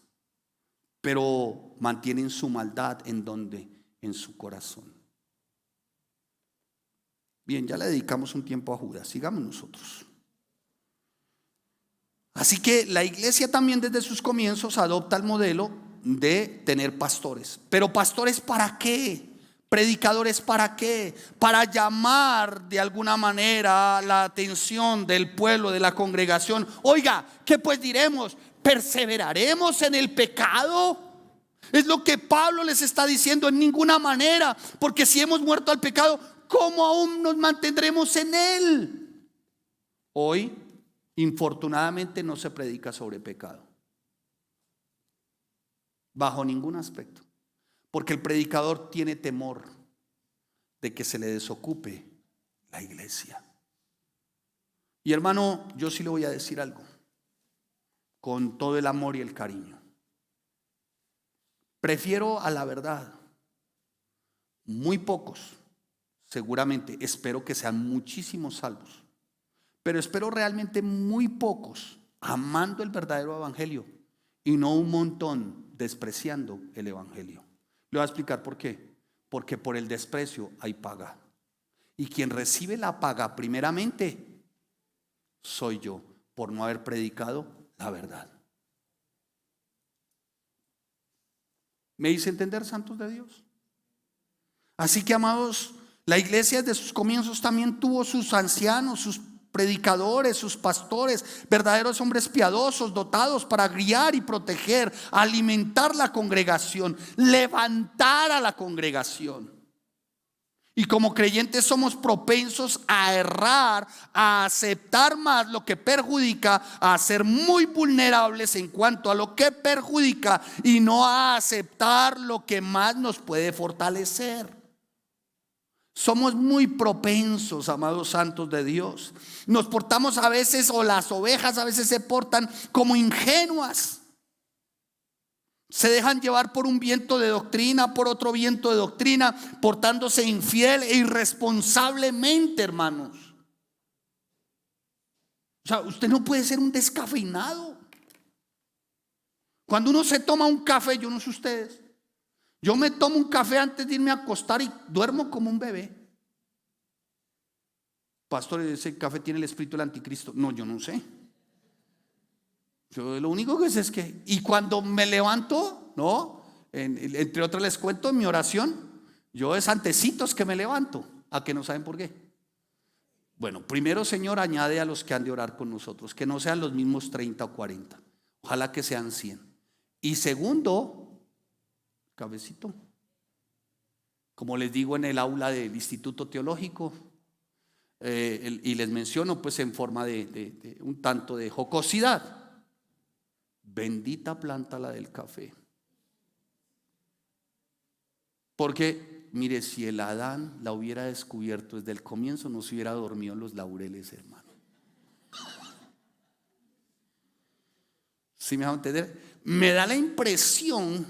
pero mantienen su maldad ¿en dónde? En su corazón. Bien, ya le dedicamos un tiempo a Judas, sigamos nosotros. Así que la iglesia también desde sus comienzos adopta el modelo de tener pastores. ¿Pero pastores para qué? ¿Predicadores para qué? Para llamar de alguna manera la atención del pueblo, de la congregación. Oiga, ¿qué pues diremos? ¿Perseveraremos en el pecado? Es lo que Pablo les está diciendo, en ninguna manera, porque si hemos muerto al pecado, ¿cómo aún nos mantendremos en él? Hoy, infortunadamente, no se predica sobre pecado, bajo ningún aspecto, porque el predicador tiene temor de que se le desocupe la iglesia. Y hermano, yo sí le voy a decir algo, con todo el amor y el cariño. Prefiero a la verdad, muy pocos, seguramente, espero que sean muchísimos salvos, pero espero realmente muy pocos amando el verdadero evangelio y no un montón despreciando el evangelio. Le voy a explicar por qué. Porque por el desprecio hay paga, y quien recibe la paga primeramente soy yo, por no haber predicado la verdad. ¿Me hice entender, santos de Dios? Así que, amados, la iglesia desde sus comienzos también tuvo sus ancianos, sus predicadores, sus pastores, verdaderos hombres piadosos, dotados para guiar y proteger, alimentar la congregación, levantar a la congregación. Y como creyentes somos propensos a errar, a aceptar más lo que perjudica, a ser muy vulnerables en cuanto a lo que perjudica y no a aceptar lo que más nos puede fortalecer. Somos muy propensos, amados santos de Dios. Nos portamos a veces, o las ovejas a veces se portan como ingenuas. Se dejan llevar por un viento de doctrina, por otro viento de doctrina, portándose infiel e irresponsablemente, hermanos. O sea, usted no puede ser un descafeinado. Cuando uno se toma un café, yo no sé ustedes, yo me tomo un café antes de irme a acostar y duermo como un bebé. Pastor, ese café tiene el espíritu del anticristo. No, yo no sé. Yo lo único que sé es que, y cuando me levanto, ¿no? Entre otras les cuento en mi oración, yo es antecitos que me levanto, a que no saben por qué. Bueno, primero, Señor, añade a los que han de orar con nosotros, que no sean los mismos 30 o 40, ojalá que sean 100. Y segundo, cabecito, como les digo en el aula del Instituto Teológico, y les menciono pues en forma de un tanto de jocosidad: bendita planta la del café. Porque mire, si el Adán la hubiera descubierto desde el comienzo, no se hubiera dormido en los laureles, hermano. ¿Sí me va a entender? Me da la impresión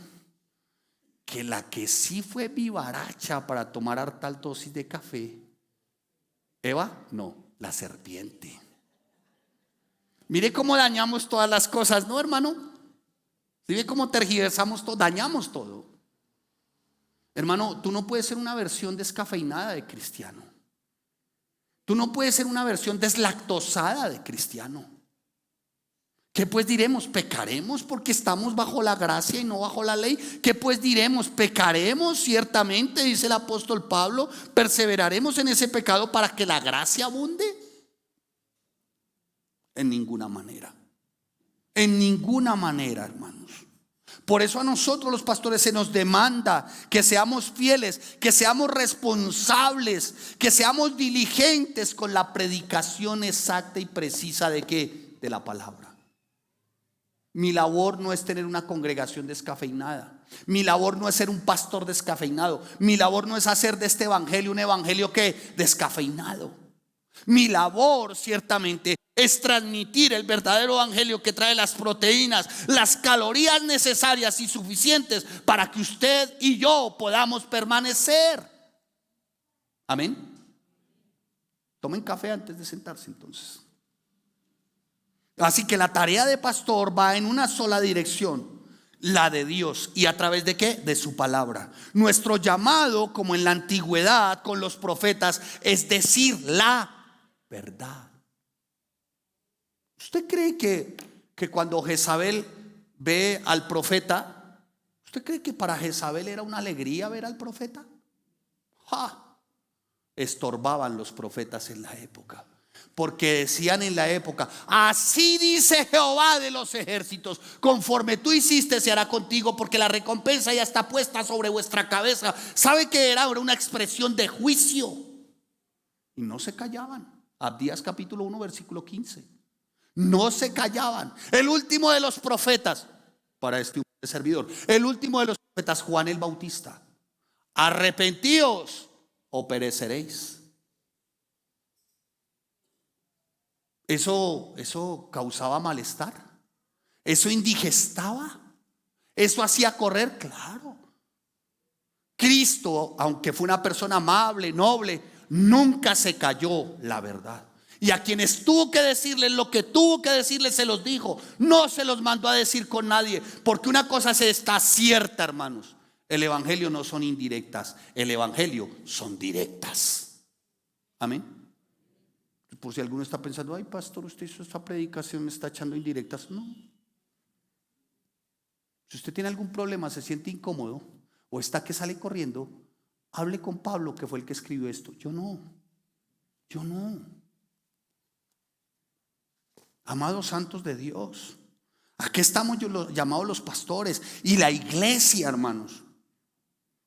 que la que sí fue vivaracha para tomar harta dosis de café, Eva, no, la serpiente. Mire cómo dañamos todas las cosas, ¿no, hermano? ¿Sí ve cómo tergiversamos todo? Dañamos todo. Hermano, tú no puedes ser una versión descafeinada de cristiano. Tú no puedes ser una versión deslactosada de cristiano. ¿Qué pues diremos? ¿Pecaremos porque estamos bajo la gracia y no bajo la ley? ¿Qué pues diremos? ¿Pecaremos? Ciertamente, dice el apóstol Pablo, ¿perseveraremos en ese pecado para que la gracia abunde? En ninguna manera. En ninguna manera, hermanos. Por eso a nosotros los pastores se nos demanda que seamos fieles, que seamos responsables, que seamos diligentes con la predicación exacta y precisa ¿de qué? De la palabra. Mi labor no es tener una congregación descafeinada. Mi labor no es ser un pastor descafeinado. Mi labor no es hacer de este evangelio un evangelio que descafeinado. Mi labor ciertamente es transmitir el verdadero evangelio que trae las proteínas, las calorías necesarias y suficientes para que usted y yo podamos permanecer. Amén. Tomen café antes de sentarse entonces. Así que la tarea de pastor va en una sola dirección, la de Dios. ¿Y a través de qué? De su palabra. Nuestro llamado, como en la antigüedad con los profetas, es decir la verdad. ¿Usted cree que cuando Jezabel ve al profeta, usted cree que para Jezabel era una alegría ver al profeta? Estorbaban los profetas en la época. Porque decían en la época: así dice Jehová de los ejércitos, conforme tú hiciste se hará contigo, porque la recompensa ya está puesta sobre vuestra cabeza. ¿Sabe qué era? Era una expresión de juicio. Y no se callaban. Abdías capítulo 1 versículo 15. No se callaban. El último de los profetas, para este servidor, el último de los profetas, Juan el Bautista: arrepentíos o pereceréis. Eso causaba malestar. Eso indigestaba. Eso hacía correr, claro. Cristo, aunque fue una persona amable, noble, nunca se calló la verdad. Y a quienes tuvo que decirles lo que tuvo que decirles, se los dijo. No se los mandó a decir con nadie. Porque una cosa se está cierta, hermanos: el evangelio no son indirectas, el evangelio son directas. Amén. Por si alguno está pensando: ay, pastor, usted hizo esta predicación, me está echando indirectas. No. Si usted tiene algún problema, se siente incómodo o está que sale corriendo, hable con Pablo, que fue el que escribió esto. Yo no. Amados santos de Dios, aquí estamos llamados los pastores y la iglesia, hermanos,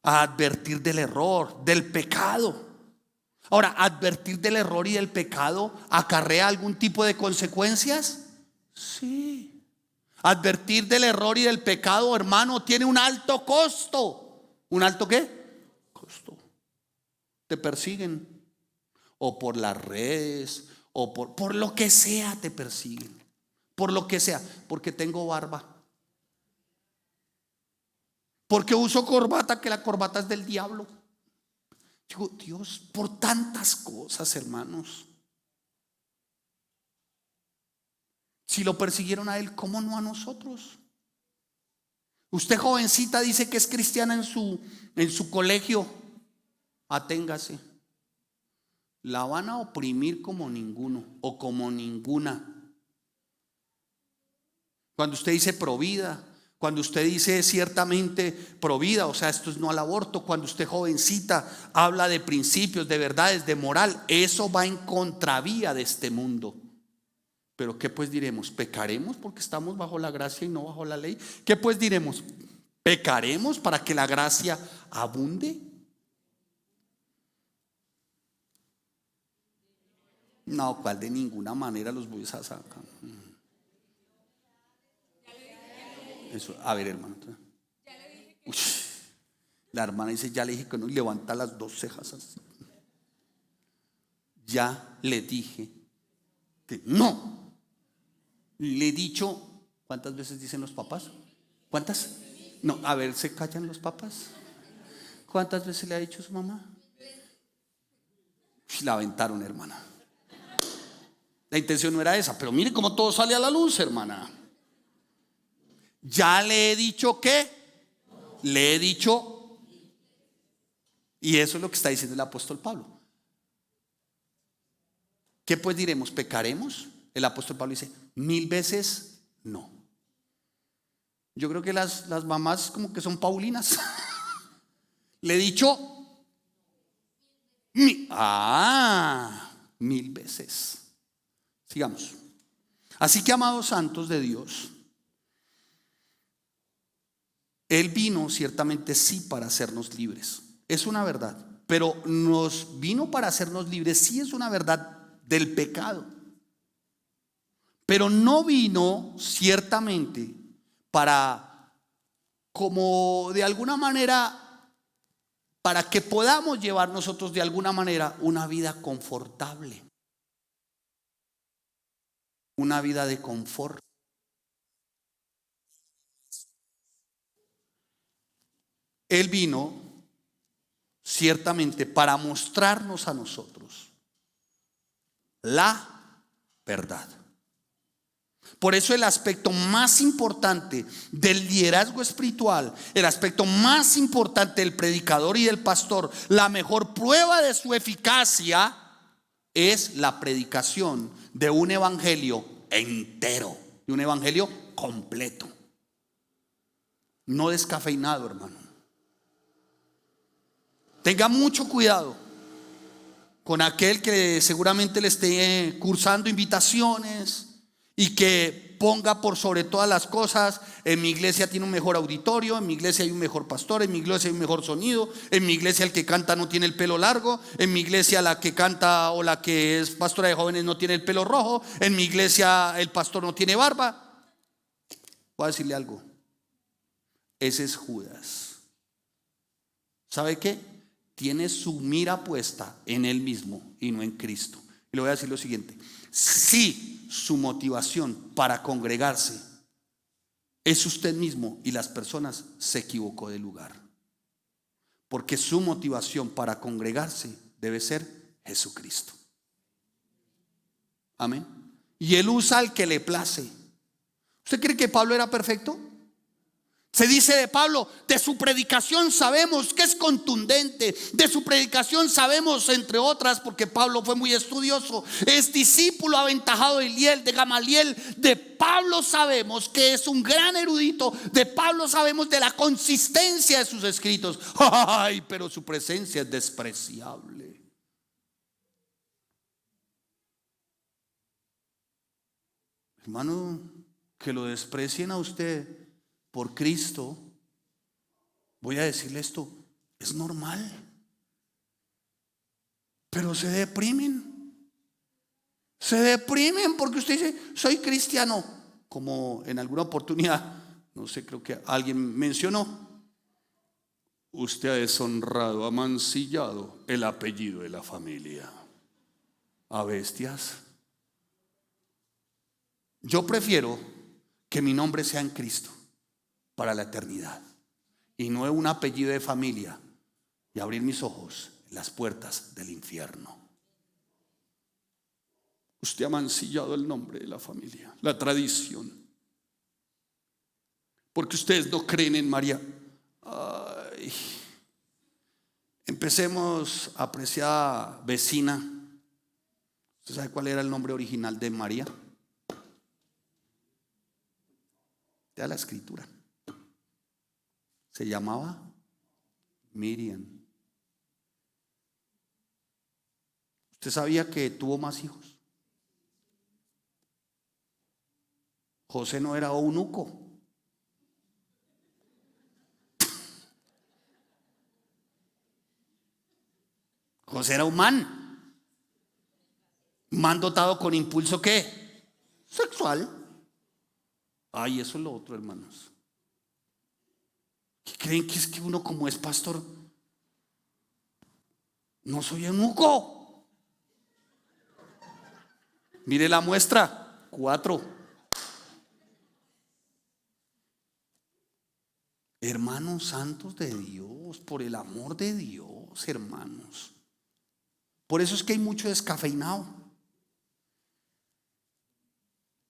a advertir del error, del pecado. Ahora, advertir del error y del pecado ¿acarrea algún tipo de consecuencias? Sí. Advertir del error y del pecado, hermano, tiene un alto costo. ¿Un alto qué? Costo. Te persiguen, o por las redes, o por lo que sea te persiguen. Por lo que sea. Porque tengo barba, porque uso corbata, que la corbata es del diablo. Digo, Dios, por tantas cosas, hermanos. Si lo persiguieron a él, ¿cómo no a nosotros? Usted, jovencita, dice que es cristiana en su colegio. Aténgase. La van a oprimir como ninguno o como ninguna. Cuando usted dice provida, cuando usted dice ciertamente provida, o sea, esto es no al aborto. Cuando usted, jovencita, habla de principios, de verdades, de moral, eso va en contravía de este mundo. Pero ¿qué pues diremos? ¿Pecaremos porque estamos bajo la gracia y no bajo la ley? ¿Qué pues diremos? ¿Pecaremos para que la gracia abunde? No, ¿cuál? De ninguna manera los voy a sacar. Eso, a ver, hermano. Uy, la hermana dice: ya le dije que no, y levanta las dos cejas así. Ya le dije que no. Le he dicho, ¿cuántas veces dicen los papás? ¿Cuántas? No, a ver, ¿se callan los papás? ¿Cuántas veces le ha dicho su mamá? La aventaron, hermana. La intención no era esa, pero mire cómo todo sale a la luz, hermana. Ya le he dicho que, le he dicho, Y eso es lo que está diciendo el apóstol Pablo. ¿Qué pues diremos? ¿Pecaremos? El apóstol Pablo dice, 1000 veces no. Yo creo que las mamás como que son paulinas. Le he dicho 1000 veces. Sigamos. Así que, amados santos de Dios, Él vino ciertamente sí para hacernos libres. Es una verdad. Pero nos vino para hacernos libres, sí es una verdad, del pecado. Pero no vino ciertamente para, como de alguna manera, para que podamos llevar nosotros de alguna manera una vida confortable, una vida de confort. Él vino ciertamente para mostrarnos a nosotros la verdad. Por eso el aspecto más importante del liderazgo espiritual, el aspecto más importante del predicador y del pastor, la mejor prueba de su eficacia es la predicación de un evangelio entero, de un evangelio completo, no descafeinado, hermano. Tenga mucho cuidado con aquel que seguramente le esté cursando invitaciones y que ponga por sobre todas las cosas: en mi iglesia tiene un mejor auditorio, en mi iglesia hay un mejor pastor, en mi iglesia hay un mejor sonido, en mi iglesia el que canta no tiene el pelo largo, en mi iglesia la que canta o la que es pastora de jóvenes no tiene el pelo rojo, en mi iglesia el pastor no tiene barba. Voy a decirle algo: ese es Judas. ¿Sabe qué? Tiene su mira puesta en él mismo y no en Cristo. Y le voy a decir lo siguiente: si su motivación para congregarse es usted mismo y las personas, se equivocó de lugar. Porque su motivación para congregarse debe ser Jesucristo. Amén. Y él usa al que le place. ¿Usted cree que Pablo era perfecto? Se dice de Pablo: de su predicación sabemos que es contundente. De su predicación sabemos, entre otras, porque Pablo fue muy estudioso, es discípulo aventajado de Gamaliel. De Pablo sabemos que es un gran erudito. De Pablo sabemos de la consistencia de sus escritos. Ay, pero su presencia es despreciable. Hermano, que lo desprecien a usted por Cristo, voy a decirle esto, es normal. Pero se deprimen porque usted dice: soy cristiano. Como en alguna oportunidad, no sé, creo que alguien mencionó: usted ha deshonrado, ha mancillado el apellido de la familia. A bestias. Yo prefiero que mi nombre sea en Cristo para la eternidad y no un apellido de familia y abrir mis ojos en las puertas del infierno. Usted ha mancillado el nombre de la familia, la tradición, porque ustedes no creen en María. Ay. Empecemos, apreciada vecina. ¿Usted sabe cuál era el nombre original de María? De la escritura. Se llamaba Miriam. ¿Usted sabía que tuvo más hijos? José no era eunuco. José era un man dotado con impulso, ¿qué? Sexual. Ay, eso es lo otro, hermanos. ¿Qué creen que es que uno, como es pastor? No soy eunuco. Mire la muestra, 4. Hermanos santos de Dios, por el amor de Dios, hermanos. Por eso es que hay mucho descafeinado.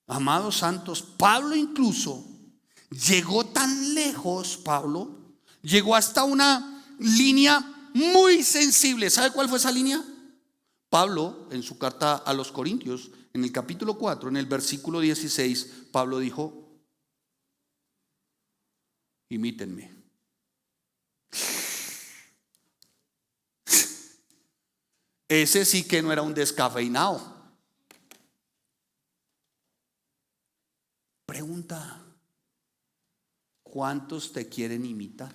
Amados santos, Pablo incluso llegó tan lejos. Pablo llegó hasta una línea muy sensible. ¿Sabe cuál fue esa línea? Pablo, en su carta a los Corintios, en el capítulo 4, en el versículo 16, Pablo dijo: imítenme. Ese sí que no era un descafeinado. Pregunta: ¿cuántos te quieren imitar?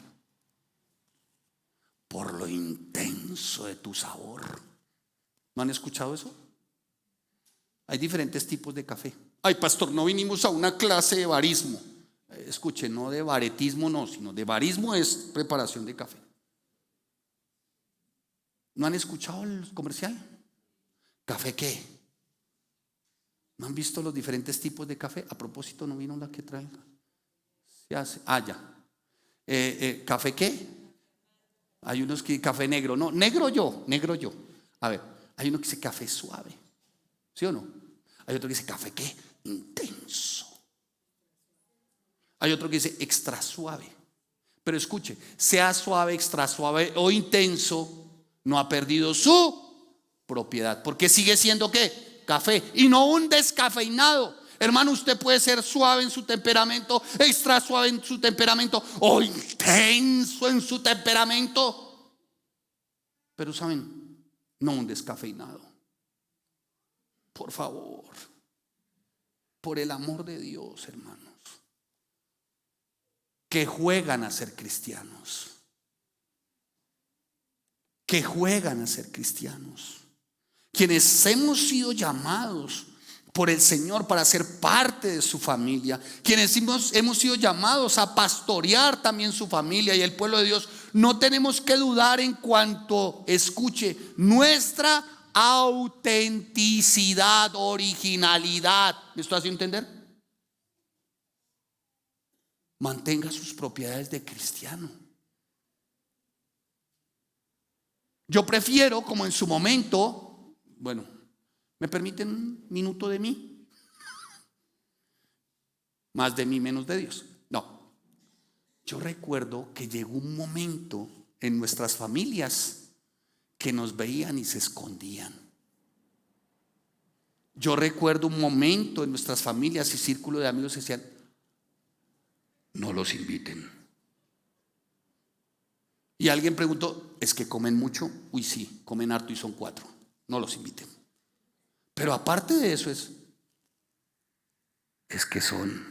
Por lo intenso de tu sabor. ¿No han escuchado eso? Hay diferentes tipos de café. Ay, pastor, no vinimos a una clase de barismo. Escuche, no de baretismo, no, sino de barismo es preparación de café. ¿No han escuchado el comercial? ¿Café qué? ¿No han visto los diferentes tipos de café? A propósito, ¿no vino la que trae? Se hace. Ya. ¿Café qué? Hay unos que café negro. No, negro yo. A ver, hay uno que dice café suave. ¿Sí o no? Hay otro que dice café qué? Intenso. Hay otro que dice extra suave. Pero escuche, sea suave, extra suave o intenso, no ha perdido su propiedad, porque sigue siendo ¿qué? Café, y no un descafeinado. Hermano, usted puede ser suave en su temperamento, extra suave en su temperamento o intenso en su temperamento, pero saben, no un descafeinado. Por favor, por el amor de Dios, hermanos, que juegan a ser cristianos, quienes hemos sido llamados por el Señor para ser parte de su familia, quienes hemos sido llamados a pastorear también su familia y el pueblo de Dios, no tenemos que dudar en cuanto, escuche, nuestra autenticidad, originalidad. ¿Me estoy haciendo entender? Mantenga sus propiedades de cristiano. Yo prefiero, como en su momento, bueno, ¿me permiten un minuto de mí? Más de mí, menos de Dios. No. Yo recuerdo que llegó un momento en nuestras familias que nos veían y se escondían. Yo recuerdo un momento en nuestras familias y círculo de amigos que decían: no los inviten. Y alguien preguntó: ¿es que comen mucho? Uy, sí, comen harto y son 4. No los inviten. Pero aparte de eso es que son,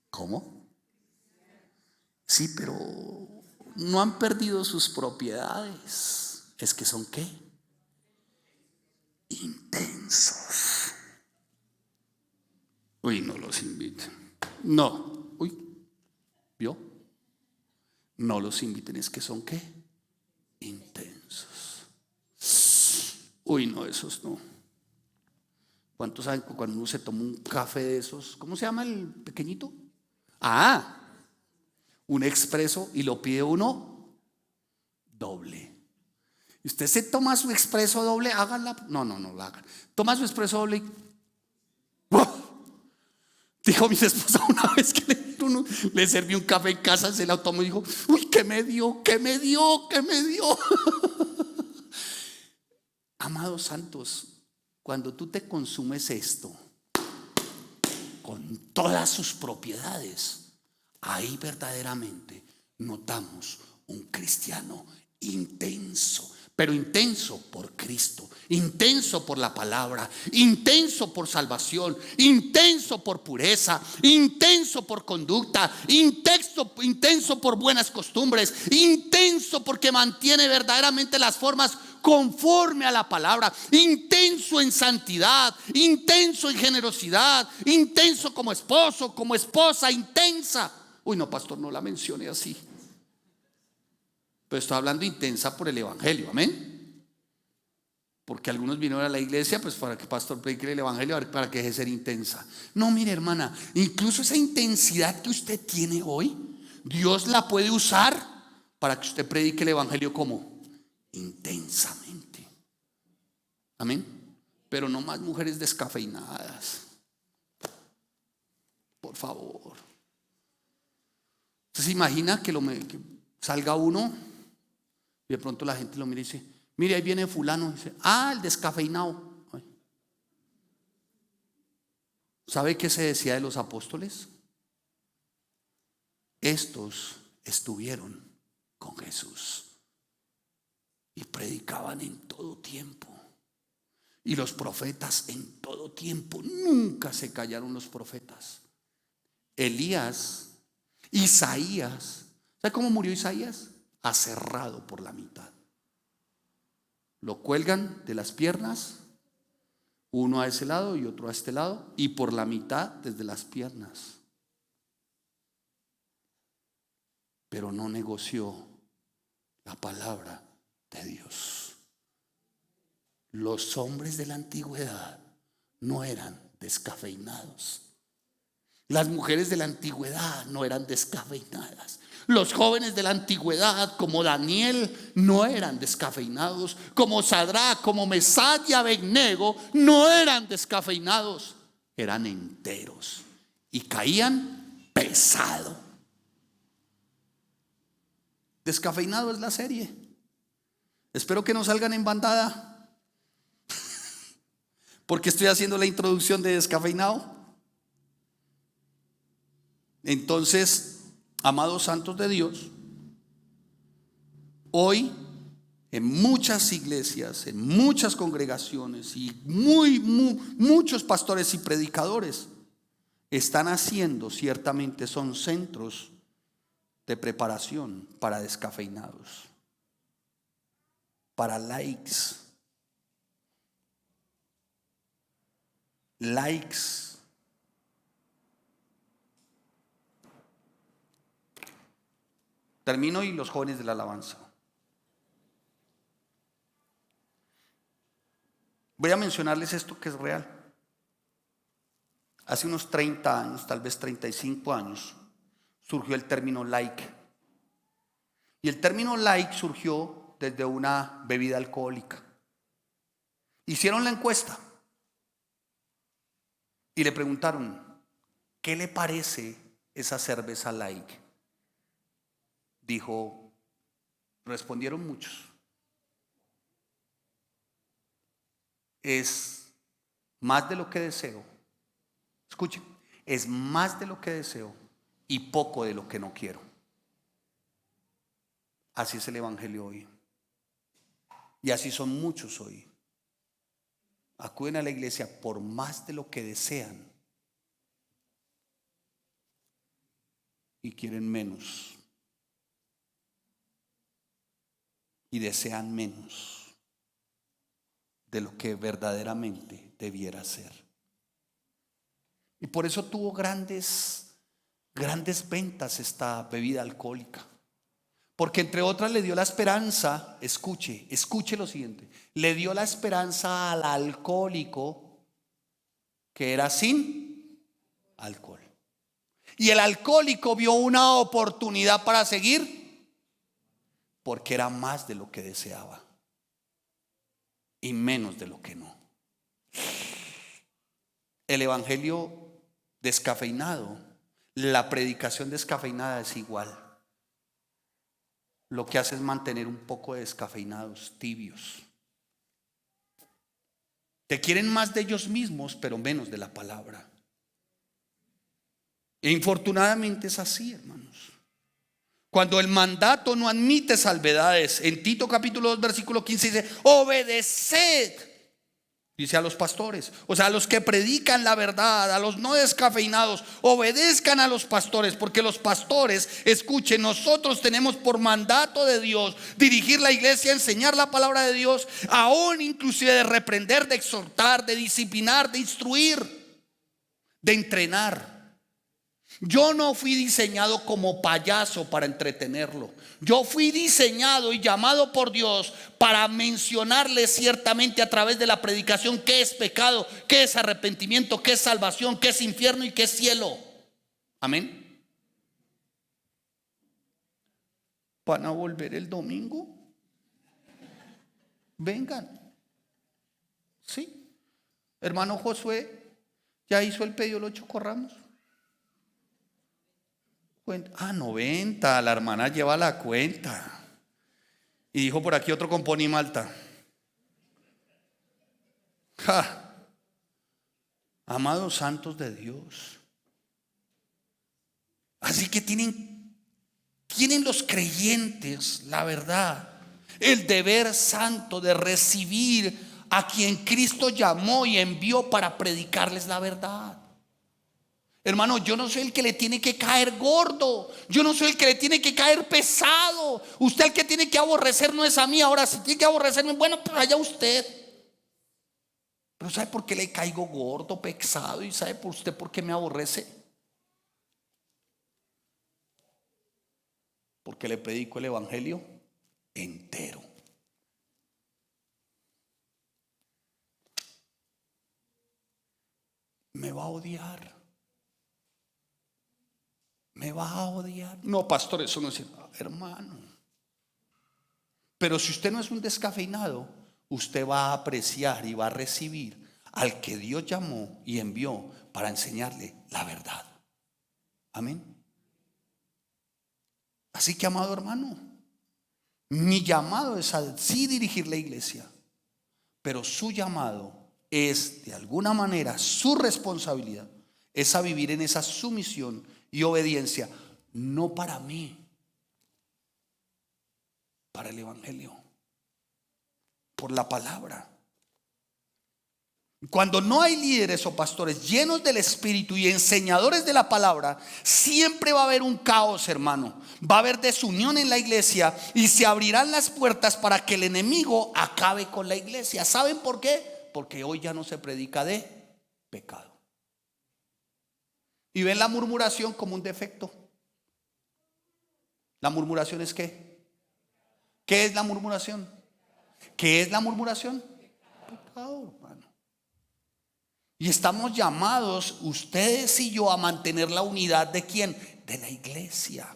¿cómo? Sí, pero no han perdido sus propiedades. Es que son ¿qué? Intensos. Uy, no los inviten. No, uy, ¿vio? No los inviten, es que son ¿qué? Intensos. Uy, no, esos no. ¿Cuántos saben que cuando uno se toma un café de esos, ¿cómo se llama el pequeñito? Un expreso, y lo pide uno doble. Y usted se toma su expreso doble, háganla. No la hagan. Toma su expreso doble y dijo mi esposa una vez que le serví un café en casa, se la tomó y dijo: uy, ¿qué me dio? Amados santos, cuando tú te consumes esto con todas sus propiedades, ahí verdaderamente notamos un cristiano intenso. Pero intenso por Cristo, intenso por la palabra, intenso por salvación, intenso por pureza, intenso por conducta, intenso por buenas costumbres, intenso porque mantiene verdaderamente las formas conforme a la palabra, intenso en santidad, intenso en generosidad, intenso como esposo, como esposa, intensa. Uy, no, pastor, no la mencione así. Pero estoy hablando intensa por el evangelio, amén. Porque algunos vinieron a la iglesia pues para que el pastor predique el evangelio, para que deje de ser intensa. No, mire, hermana, incluso esa intensidad que usted tiene hoy, Dios la puede usar para que usted predique el evangelio como intensamente, amén. Pero no más mujeres descafeinadas, por favor. ¿Usted se imagina que salga uno Y de pronto la gente lo mira y dice, mire, ahí viene fulano. Y dice, ah, el descafeinado. ¿Sabe qué se decía de los apóstoles? Estos estuvieron con Jesús y predicaban en todo tiempo. Y los profetas en todo tiempo. Nunca se callaron los profetas. Elías, Isaías. ¿Sabe cómo murió Isaías? Aserrado por la mitad. Lo cuelgan de las piernas, uno a ese lado y otro a este lado, y por la mitad desde las piernas. Pero no negoció la palabra de Dios. Los hombres de la antigüedad no eran descafeinados. Las mujeres de la antigüedad no eran descafeinadas. Los jóvenes de la antigüedad, como Daniel, no eran descafeinados. Como Sadrach, como Mesach y Abednego, no eran descafeinados. Eran enteros y caían pesado. Descafeinado es la serie. Espero que no salgan en bandada, porque estoy haciendo la introducción de descafeinado. Entonces, amados santos de Dios, hoy en muchas iglesias, en muchas congregaciones y muchos pastores y predicadores están haciendo, ciertamente son centros de preparación para descafeinados, para likes. Termino y los jóvenes de la alabanza. Voy a mencionarles esto que es real. Hace unos 30 años, tal vez 35 años, surgió el término like. Y el término like surgió desde una bebida alcohólica. Hicieron la encuesta y le preguntaron, ¿qué le parece esa cerveza like? Respondieron muchos. Es más de lo que deseo. Escuchen, es más de lo que deseo y poco de lo que no quiero. Así es el evangelio hoy. Y así son muchos hoy. Acuden a la iglesia por más de lo que desean y quieren menos. Y desean menos de lo que verdaderamente debiera ser. Y por eso tuvo grandes ventas esta bebida alcohólica. Porque entre otras le dio la esperanza, escuche lo siguiente, le dio la esperanza al alcohólico que era sin alcohol. Y el alcohólico vio una oportunidad para seguir, porque era más de lo que deseaba y menos de lo que no. El evangelio descafeinado, la predicación descafeinada es igual. Lo que hace es mantener un poco de descafeinados, tibios. Te quieren más de ellos mismos, pero menos de la palabra. E infortunadamente es así, hermanos. Cuando el mandato no admite salvedades, en Tito capítulo 2 versículo 15 dice, obedeced, dice a los pastores, o sea, a los que predican la verdad, a los no descafeinados, obedezcan a los pastores, porque los pastores, escuchen, nosotros tenemos por mandato de Dios dirigir la iglesia, enseñar la palabra de Dios, aún inclusive de reprender, de exhortar, de disciplinar, de instruir, de entrenar. Yo no fui diseñado como payaso para entretenerlo. Yo fui diseñado y llamado por Dios para mencionarle ciertamente a través de la predicación qué es pecado, qué es arrepentimiento, qué es salvación, qué es infierno y qué es cielo. Amén. ¿Van a volver el domingo? Vengan. Sí. Hermano Josué, ¿ya hizo el pedido de los chocorramos? 90, la hermana lleva la cuenta. Y dijo por aquí otro con Pony Malta. ¡Ja! Amados santos de Dios. Así que tienen los creyentes, la verdad, el deber santo de recibir a quien Cristo llamó y envió para predicarles la verdad. Hermano, yo no soy el que le tiene que caer gordo. Yo no soy el que le tiene que caer pesado. Usted el que tiene que aborrecer no es a mí. Ahora, si tiene que aborrecerme, bueno, pues allá usted. Pero ¿sabe por qué le caigo gordo, pesado? ¿Y sabe por usted por qué me aborrece? Porque le predico el evangelio entero. Me va a odiar. Me va a odiar. No, pastor, eso no es hermano. Pero si usted no es un descafeinado, usted va a apreciar y va a recibir al que Dios llamó y envió para enseñarle la verdad. Amén. Así que, amado hermano, mi llamado es a sí dirigir la iglesia, pero su llamado es de alguna manera, su responsabilidad es a vivir en esa sumisión y obediencia, no para mí, para el evangelio, por la palabra. Cuando no hay líderes o pastores llenos del Espíritu y enseñadores de la palabra, siempre va a haber un caos, hermano. Va a haber desunión en la iglesia y se abrirán las puertas para que el enemigo acabe con la iglesia. ¿Saben por qué? Porque hoy ya no se predica de pecado. Y ven la murmuración como un defecto. ¿La murmuración es qué? ¿Qué es la murmuración? ¿Qué es la murmuración? Pecado, hermano. Y estamos llamados, ustedes y yo, a mantener la unidad ¿de quién? De la iglesia.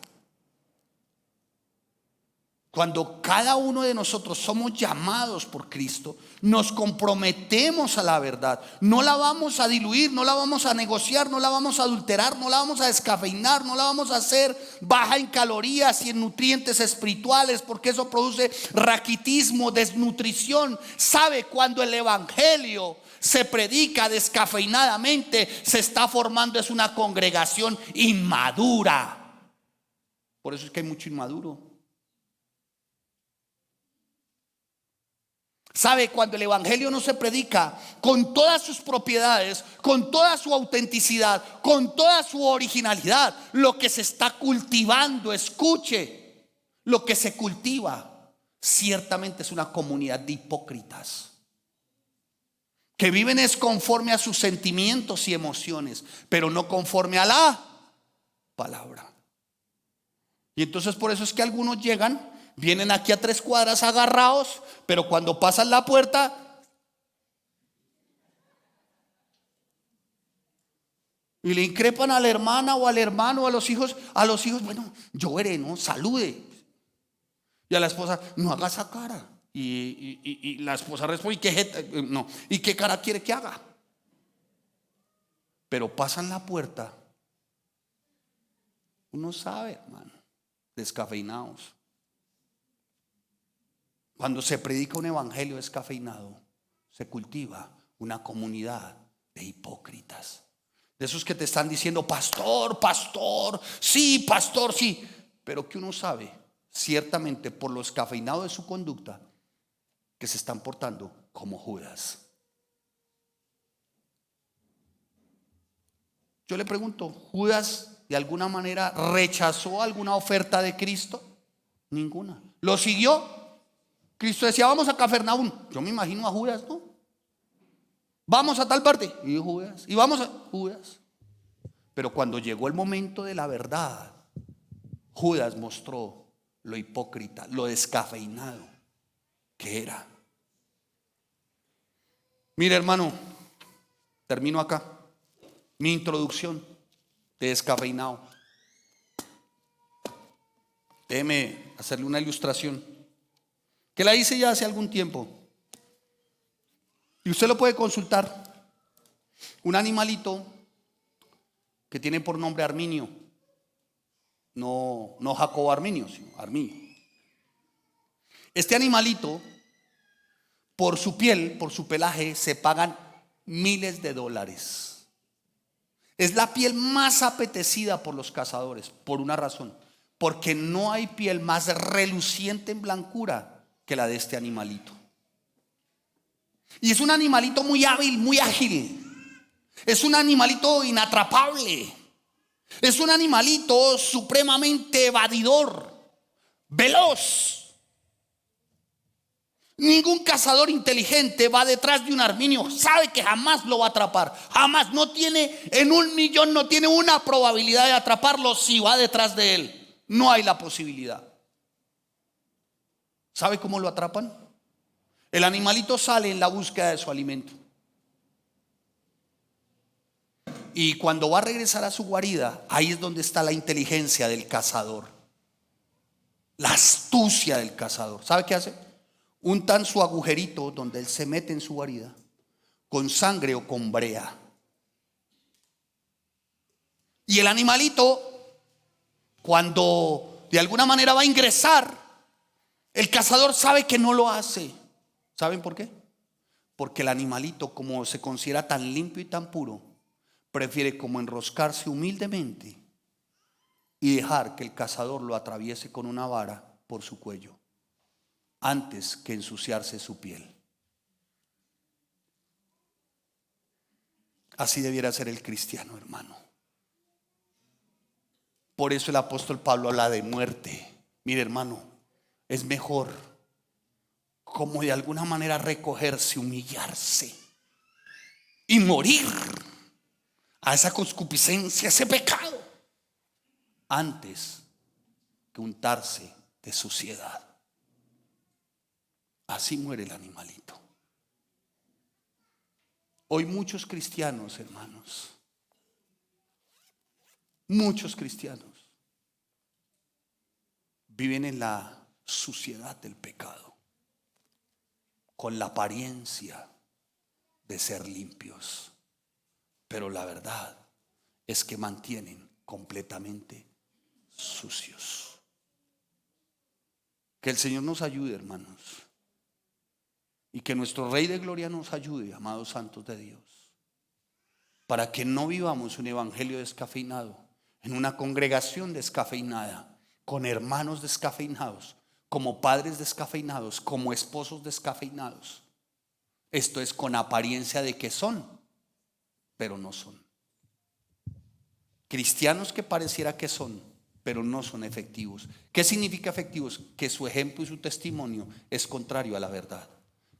Cuando cada uno de nosotros somos llamados por Cristo, nos comprometemos a la verdad. No la vamos a diluir, no la vamos a negociar, no la vamos a adulterar, no la vamos a descafeinar, no la vamos a hacer baja en calorías y en nutrientes espirituales, porque eso produce raquitismo, desnutrición. ¿Sabe? Cuando el evangelio se predica descafeinadamente, se está formando es una congregación inmadura. Por eso es que hay mucho inmaduro. ¿Sabe? Cuando el evangelio no se predica con todas sus propiedades, con toda su autenticidad, con toda su originalidad, lo que se está cultivando, escuche, lo que se cultiva ciertamente es una comunidad de hipócritas que viven es conforme a sus sentimientos y emociones, pero no conforme a la palabra. Y entonces por eso es que algunos llegan, vienen aquí a 3 cuadras agarrados, pero cuando pasan la puerta y le increpan a la hermana o al hermano o a los hijos, bueno, yo veré, ¿no? Salude. Y a la esposa, no haga esa cara. Y la esposa responde, ¿y qué cara quiere que haga? Pero pasan la puerta, uno sabe, hermano, descafeinados. Cuando se predica un evangelio descafeinado, se cultiva una comunidad de hipócritas. De esos que te están diciendo, pastor, sí, pero que uno sabe ciertamente por lo descafeinado de su conducta que se están portando como Judas. Yo le pregunto, ¿Judas de alguna manera rechazó alguna oferta de Cristo? Ninguna. ¿Lo siguió? Cristo decía, vamos a Cafarnaúm. Yo me imagino a Judas, ¿no? Vamos a tal parte. Y Judas. Y vamos a Judas. Pero cuando llegó el momento de la verdad, Judas mostró lo hipócrita, lo descafeinado que era. Mire, hermano, termino acá mi introducción de descafeinado. Déjeme hacerle una ilustración que la hice ya hace algún tiempo y usted lo puede consultar. Un animalito que tiene por nombre Arminio, no Jacobo Arminio, sino Arminio. Este animalito, por su piel, por su pelaje, se pagan miles de dólares. Es la piel más apetecida por los cazadores, por una razón: porque no hay piel más reluciente en blancura que la de este animalito. Y es un animalito muy hábil, muy ágil. Es un animalito inatrapable. Es un animalito supremamente evadidor, veloz. Ningún cazador inteligente va detrás de un arminio. Sabe que jamás lo va a atrapar. Jamás. No tiene, en 1.000.000 no tiene una probabilidad de atraparlo si va detrás de él. No hay la posibilidad. ¿Sabe cómo lo atrapan? El animalito sale en la búsqueda de su alimento. Y cuando va a regresar a su guarida, ahí es donde está la inteligencia del cazador, la astucia del cazador. ¿Sabe qué hace? Untan su agujerito donde él se mete en su guarida con sangre o con brea. Y el animalito, cuando de alguna manera va a ingresar, el cazador sabe que no lo hace. ¿Saben por qué? Porque el animalito, como se considera tan limpio y tan puro, prefiere como enroscarse humildemente y dejar que el cazador lo atraviese con una vara por su cuello, antes que ensuciarse su piel. Así debiera ser el cristiano, hermano. Por eso el apóstol Pablo habla de muerte. Mire, hermano, es mejor como de alguna manera recogerse, humillarse y morir a esa concupiscencia, a ese pecado, antes que untarse de suciedad. Así muere el animalito. Hoy muchos cristianos, hermanos, muchos cristianos viven en la suciedad del pecado, con la apariencia de ser limpios, pero la verdad es que mantienen completamente sucios. Que el Señor nos ayude, hermanos, y que nuestro Rey de Gloria nos ayude, amados santos de Dios, para que no vivamos un evangelio descafeinado, en una congregación descafeinada, con hermanos descafeinados, como padres descafeinados, como esposos descafeinados. Esto es con apariencia de que son, pero no son. Cristianos que pareciera que son, pero no son efectivos. ¿Qué significa efectivos? Que su ejemplo y su testimonio es contrario a la verdad.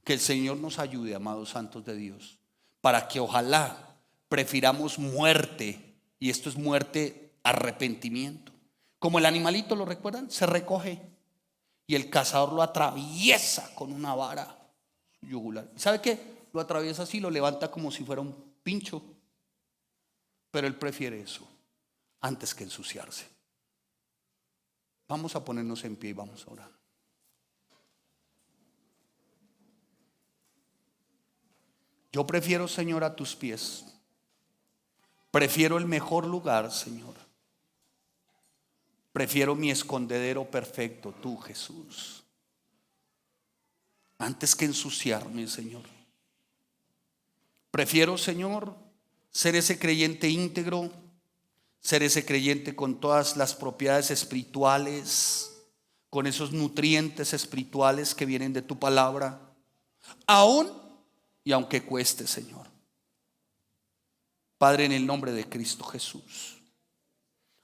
Que el Señor nos ayude, amados santos de Dios, para que ojalá prefiramos muerte, y esto es muerte, arrepentimiento. Como el animalito, ¿lo recuerdan? Se recoge y el cazador lo atraviesa con una vara yugular. ¿Sabe qué? Lo atraviesa así, lo levanta como si fuera un pincho, pero él prefiere eso antes que ensuciarse. Vamos a ponernos en pie y vamos a orar. Yo prefiero, Señor, a tus pies. Prefiero el mejor lugar, Señor. Prefiero mi escondedero perfecto, tú, Jesús, antes que ensuciarme, Señor. Prefiero, Señor, ser ese creyente íntegro, ser ese creyente con todas las propiedades espirituales, con esos nutrientes espirituales que vienen de tu palabra, aún y aunque cueste, Señor. Padre, en el nombre de Cristo Jesús,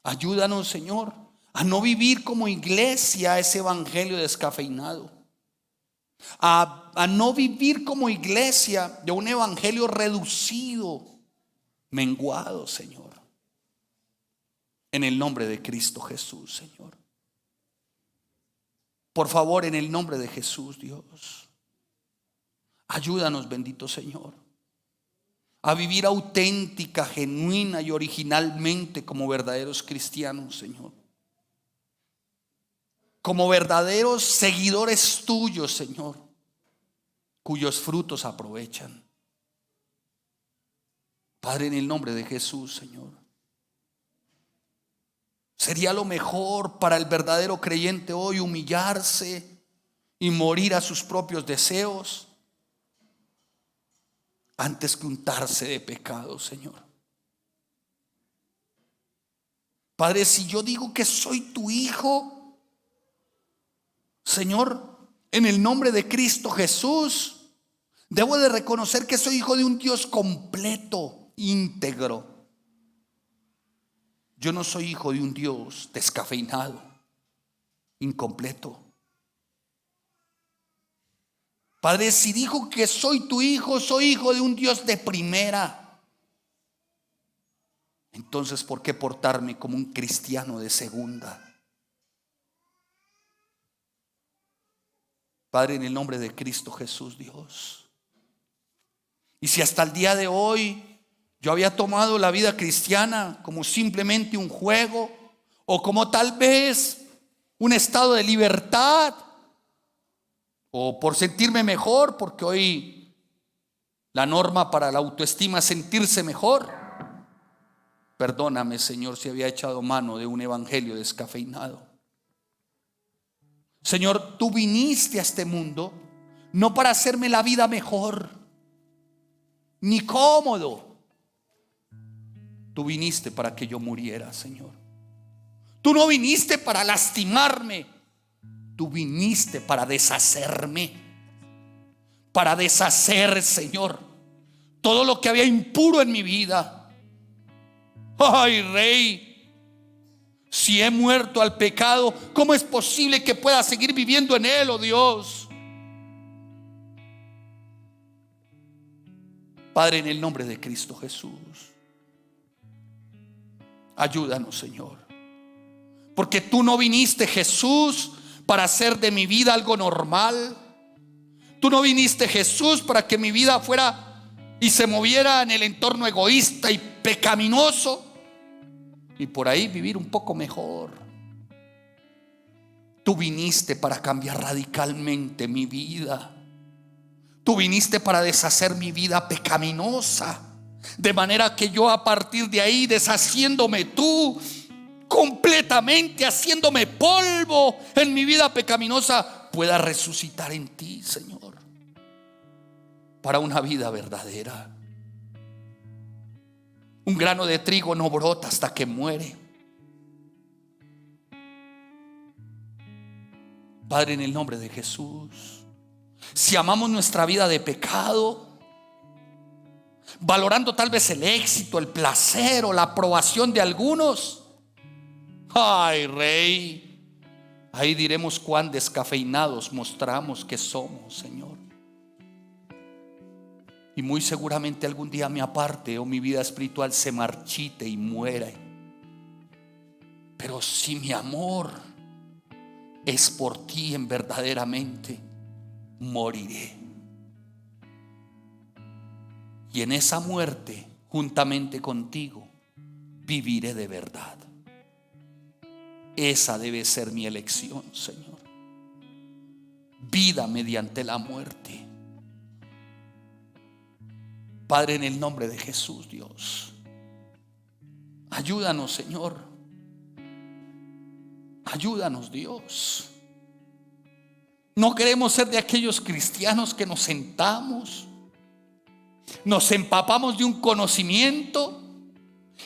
ayúdanos, Señor, a no vivir como iglesia ese evangelio descafeinado, a no vivir como iglesia de un evangelio reducido, menguado, Señor. En el nombre de Cristo Jesús, Señor. Por favor, en el nombre de Jesús, Dios, ayúdanos, bendito Señor, a vivir auténtica, genuina y originalmente como verdaderos cristianos, Señor. Como verdaderos seguidores tuyos, Señor, cuyos frutos aprovechan. Padre, en el nombre de Jesús, Señor. Sería lo mejor para el verdadero creyente hoy humillarse y morir a sus propios deseos antes que untarse de pecado, Señor. Padre, si yo digo que soy tu hijo, Señor, en el nombre de Cristo Jesús, debo de reconocer que soy hijo de un Dios completo, íntegro. Yo no soy hijo de un Dios descafeinado, incompleto. Padre, si digo que soy tu hijo, soy hijo de un Dios de primera. Entonces, ¿por qué portarme como un cristiano de segunda? Padre, en el nombre de Cristo Jesús, Dios. Y si hasta el día de hoy yo había tomado la vida cristiana como simplemente un juego, o como tal vez un estado de libertad, o por sentirme mejor, porque hoy la norma para la autoestima es sentirse mejor. Perdóname, Señor, si había echado mano de un evangelio descafeinado. Señor, tú viniste a este mundo no para hacerme la vida mejor ni cómodo. Tú viniste para que yo muriera, Señor. Tú no viniste para lastimarme. Tú viniste para deshacerme, para deshacer, Señor, todo lo que había impuro en mi vida. Ay, Rey, si he muerto al pecado, ¿cómo es posible que pueda seguir viviendo en él, oh Dios? Padre, en el nombre de Cristo Jesús, ayúdanos, Señor, porque tú no viniste, Jesús, para hacer de mi vida algo normal. Tú no viniste, Jesús, para que mi vida fuera y se moviera en el entorno egoísta y pecaminoso y por ahí vivir un poco mejor. Tú viniste para cambiar radicalmente mi vida. Tú viniste para deshacer mi vida pecaminosa, de manera que yo, a partir de ahí, deshaciéndome tú completamente, haciéndome polvo en mi vida pecaminosa, pueda resucitar en ti, Señor, para una vida verdadera. Un grano de trigo no brota hasta que muere. Padre, en el nombre de Jesús, si amamos nuestra vida de pecado, valorando tal vez el éxito, el placer o la aprobación de algunos, ay, Rey, ahí diremos cuán descafeinados mostramos que somos, Señor. Y muy seguramente algún día me aparte o mi vida espiritual se marchite y muera. Pero si mi amor es por ti, en verdaderamente moriré. Y en esa muerte, juntamente contigo, viviré de verdad. Esa debe ser mi elección, Señor. Vida mediante la muerte. Padre, en el nombre de Jesús, Dios, ayúdanos, Señor. Ayúdanos, Dios. No queremos ser de aquellos cristianos que nos sentamos, nos empapamos de un conocimiento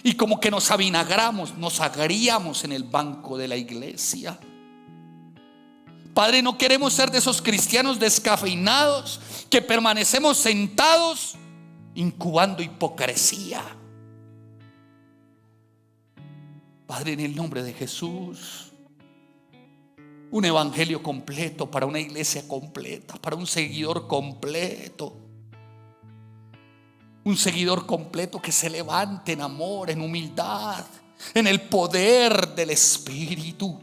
y como que nos avinagramos, nos agriamos en el banco de la iglesia. Padre, no queremos ser de esos cristianos descafeinados que permanecemos sentados incubando hipocresía. Padre, en el nombre de Jesús, un evangelio completo para una iglesia completa, para un seguidor completo. Un seguidor completo que se levante en amor, en humildad, en el poder del Espíritu.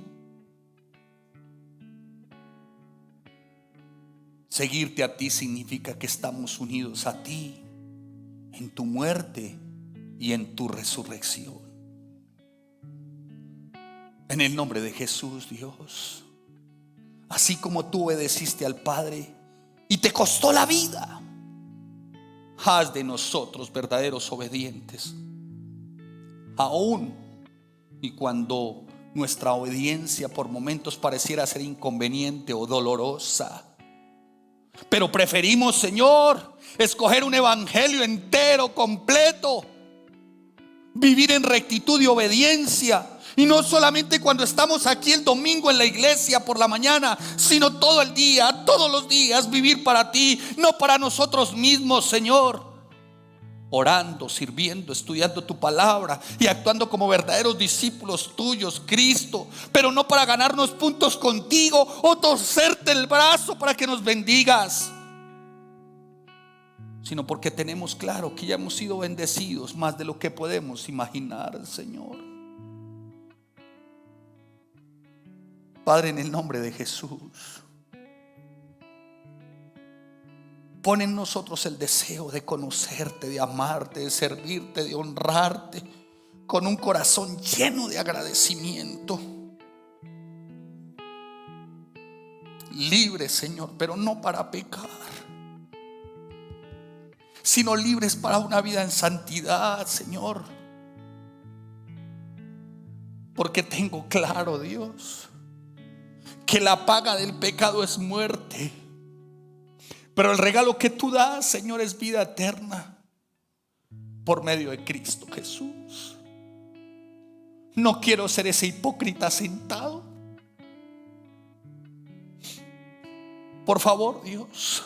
Seguirte a ti significa que estamos unidos a ti en tu muerte y en tu resurrección. En el nombre de Jesús, Dios, así como tú obedeciste al Padre y te costó la vida, haz de nosotros verdaderos obedientes, aún y cuando Nuestra obediencia por momentos pareciera ser inconveniente o dolorosa, pero preferimos, Señor, escoger un evangelio entero, completo, vivir en rectitud y obediencia. Y no solamente cuando estamos aquí el domingo en la iglesia por la mañana, sino todo el día, todos los días, vivir para ti, no para nosotros mismos, Señor. Orando, sirviendo, estudiando tu palabra y actuando como verdaderos discípulos tuyos, Cristo. Pero no para ganarnos puntos contigo o torcerte el brazo para que nos bendigas, sino porque tenemos claro que ya hemos sido bendecidos más de lo que podemos imaginar, Señor. Padre, en el nombre de Jesús, pon en nosotros el deseo de conocerte, de amarte, de servirte, de honrarte, con un corazón lleno de agradecimiento. Libres, Señor, pero no para pecar, sino libres para una vida en santidad, Señor. Porque tengo claro, Dios, que la paga del pecado es muerte, pero el regalo que tú das, Señor, es vida eterna por medio de Cristo Jesús. No quiero ser ese hipócrita sentado. Por favor, Dios,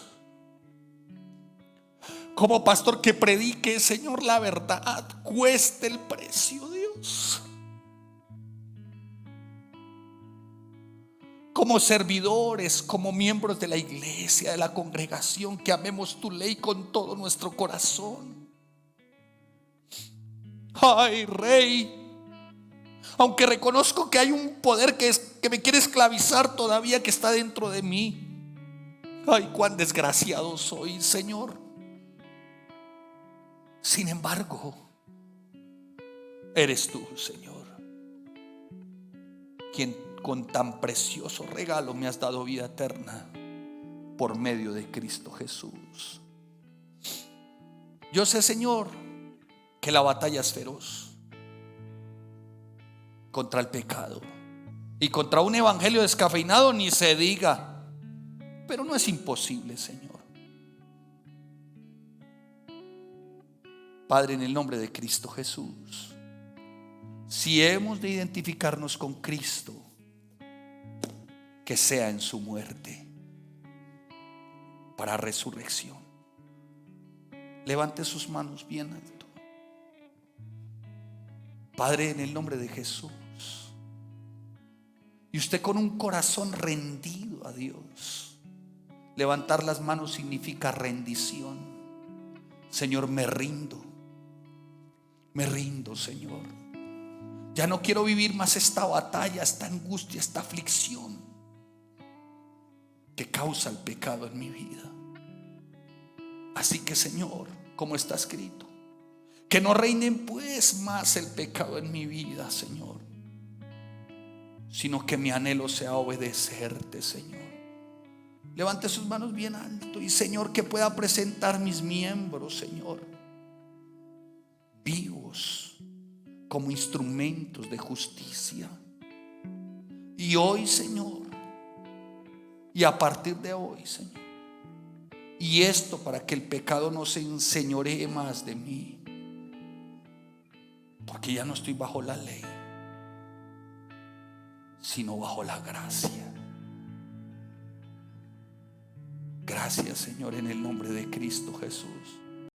como pastor, que predique, Señor, la verdad, cueste el precio, Dios. Como servidores, como miembros de la iglesia, de la congregación, que amemos tu ley con todo nuestro corazón. Ay, Rey, aunque reconozco que hay un poder que me quiere esclavizar todavía, que está dentro de mí. Ay, cuán desgraciado soy, Señor. Sin embargo, eres tú, Señor, quien con tan precioso regalo me has dado vida eterna por medio de Cristo Jesús. Yo sé, Señor, que la batalla es feroz contra el pecado, y contra un evangelio descafeinado ni se diga, pero no es imposible, Señor. Padre, en el nombre de Cristo Jesús, si hemos de identificarnos con Cristo, que sea en su muerte para resurrección. Levante sus manos bien alto. Padre, en el nombre de Jesús, y usted con un corazón rendido a Dios. Levantar las manos significa rendición. Señor, me rindo, Señor. Ya no quiero vivir más esta batalla, esta angustia, esta aflicción que causa el pecado en mi vida. Así que, Señor, como está escrito, que no reine pues más el pecado en mi vida, Señor, sino que mi anhelo sea obedecerte, Señor. Levante sus manos bien alto y, Señor, que pueda presentar mis miembros, Señor, vivos como instrumentos de justicia. Y hoy, Señor, y a partir de hoy, Señor, y esto para que el pecado no se enseñoree más de mí, porque ya no estoy bajo la ley, sino bajo la gracia. Gracias, Señor, en el nombre de Cristo Jesús.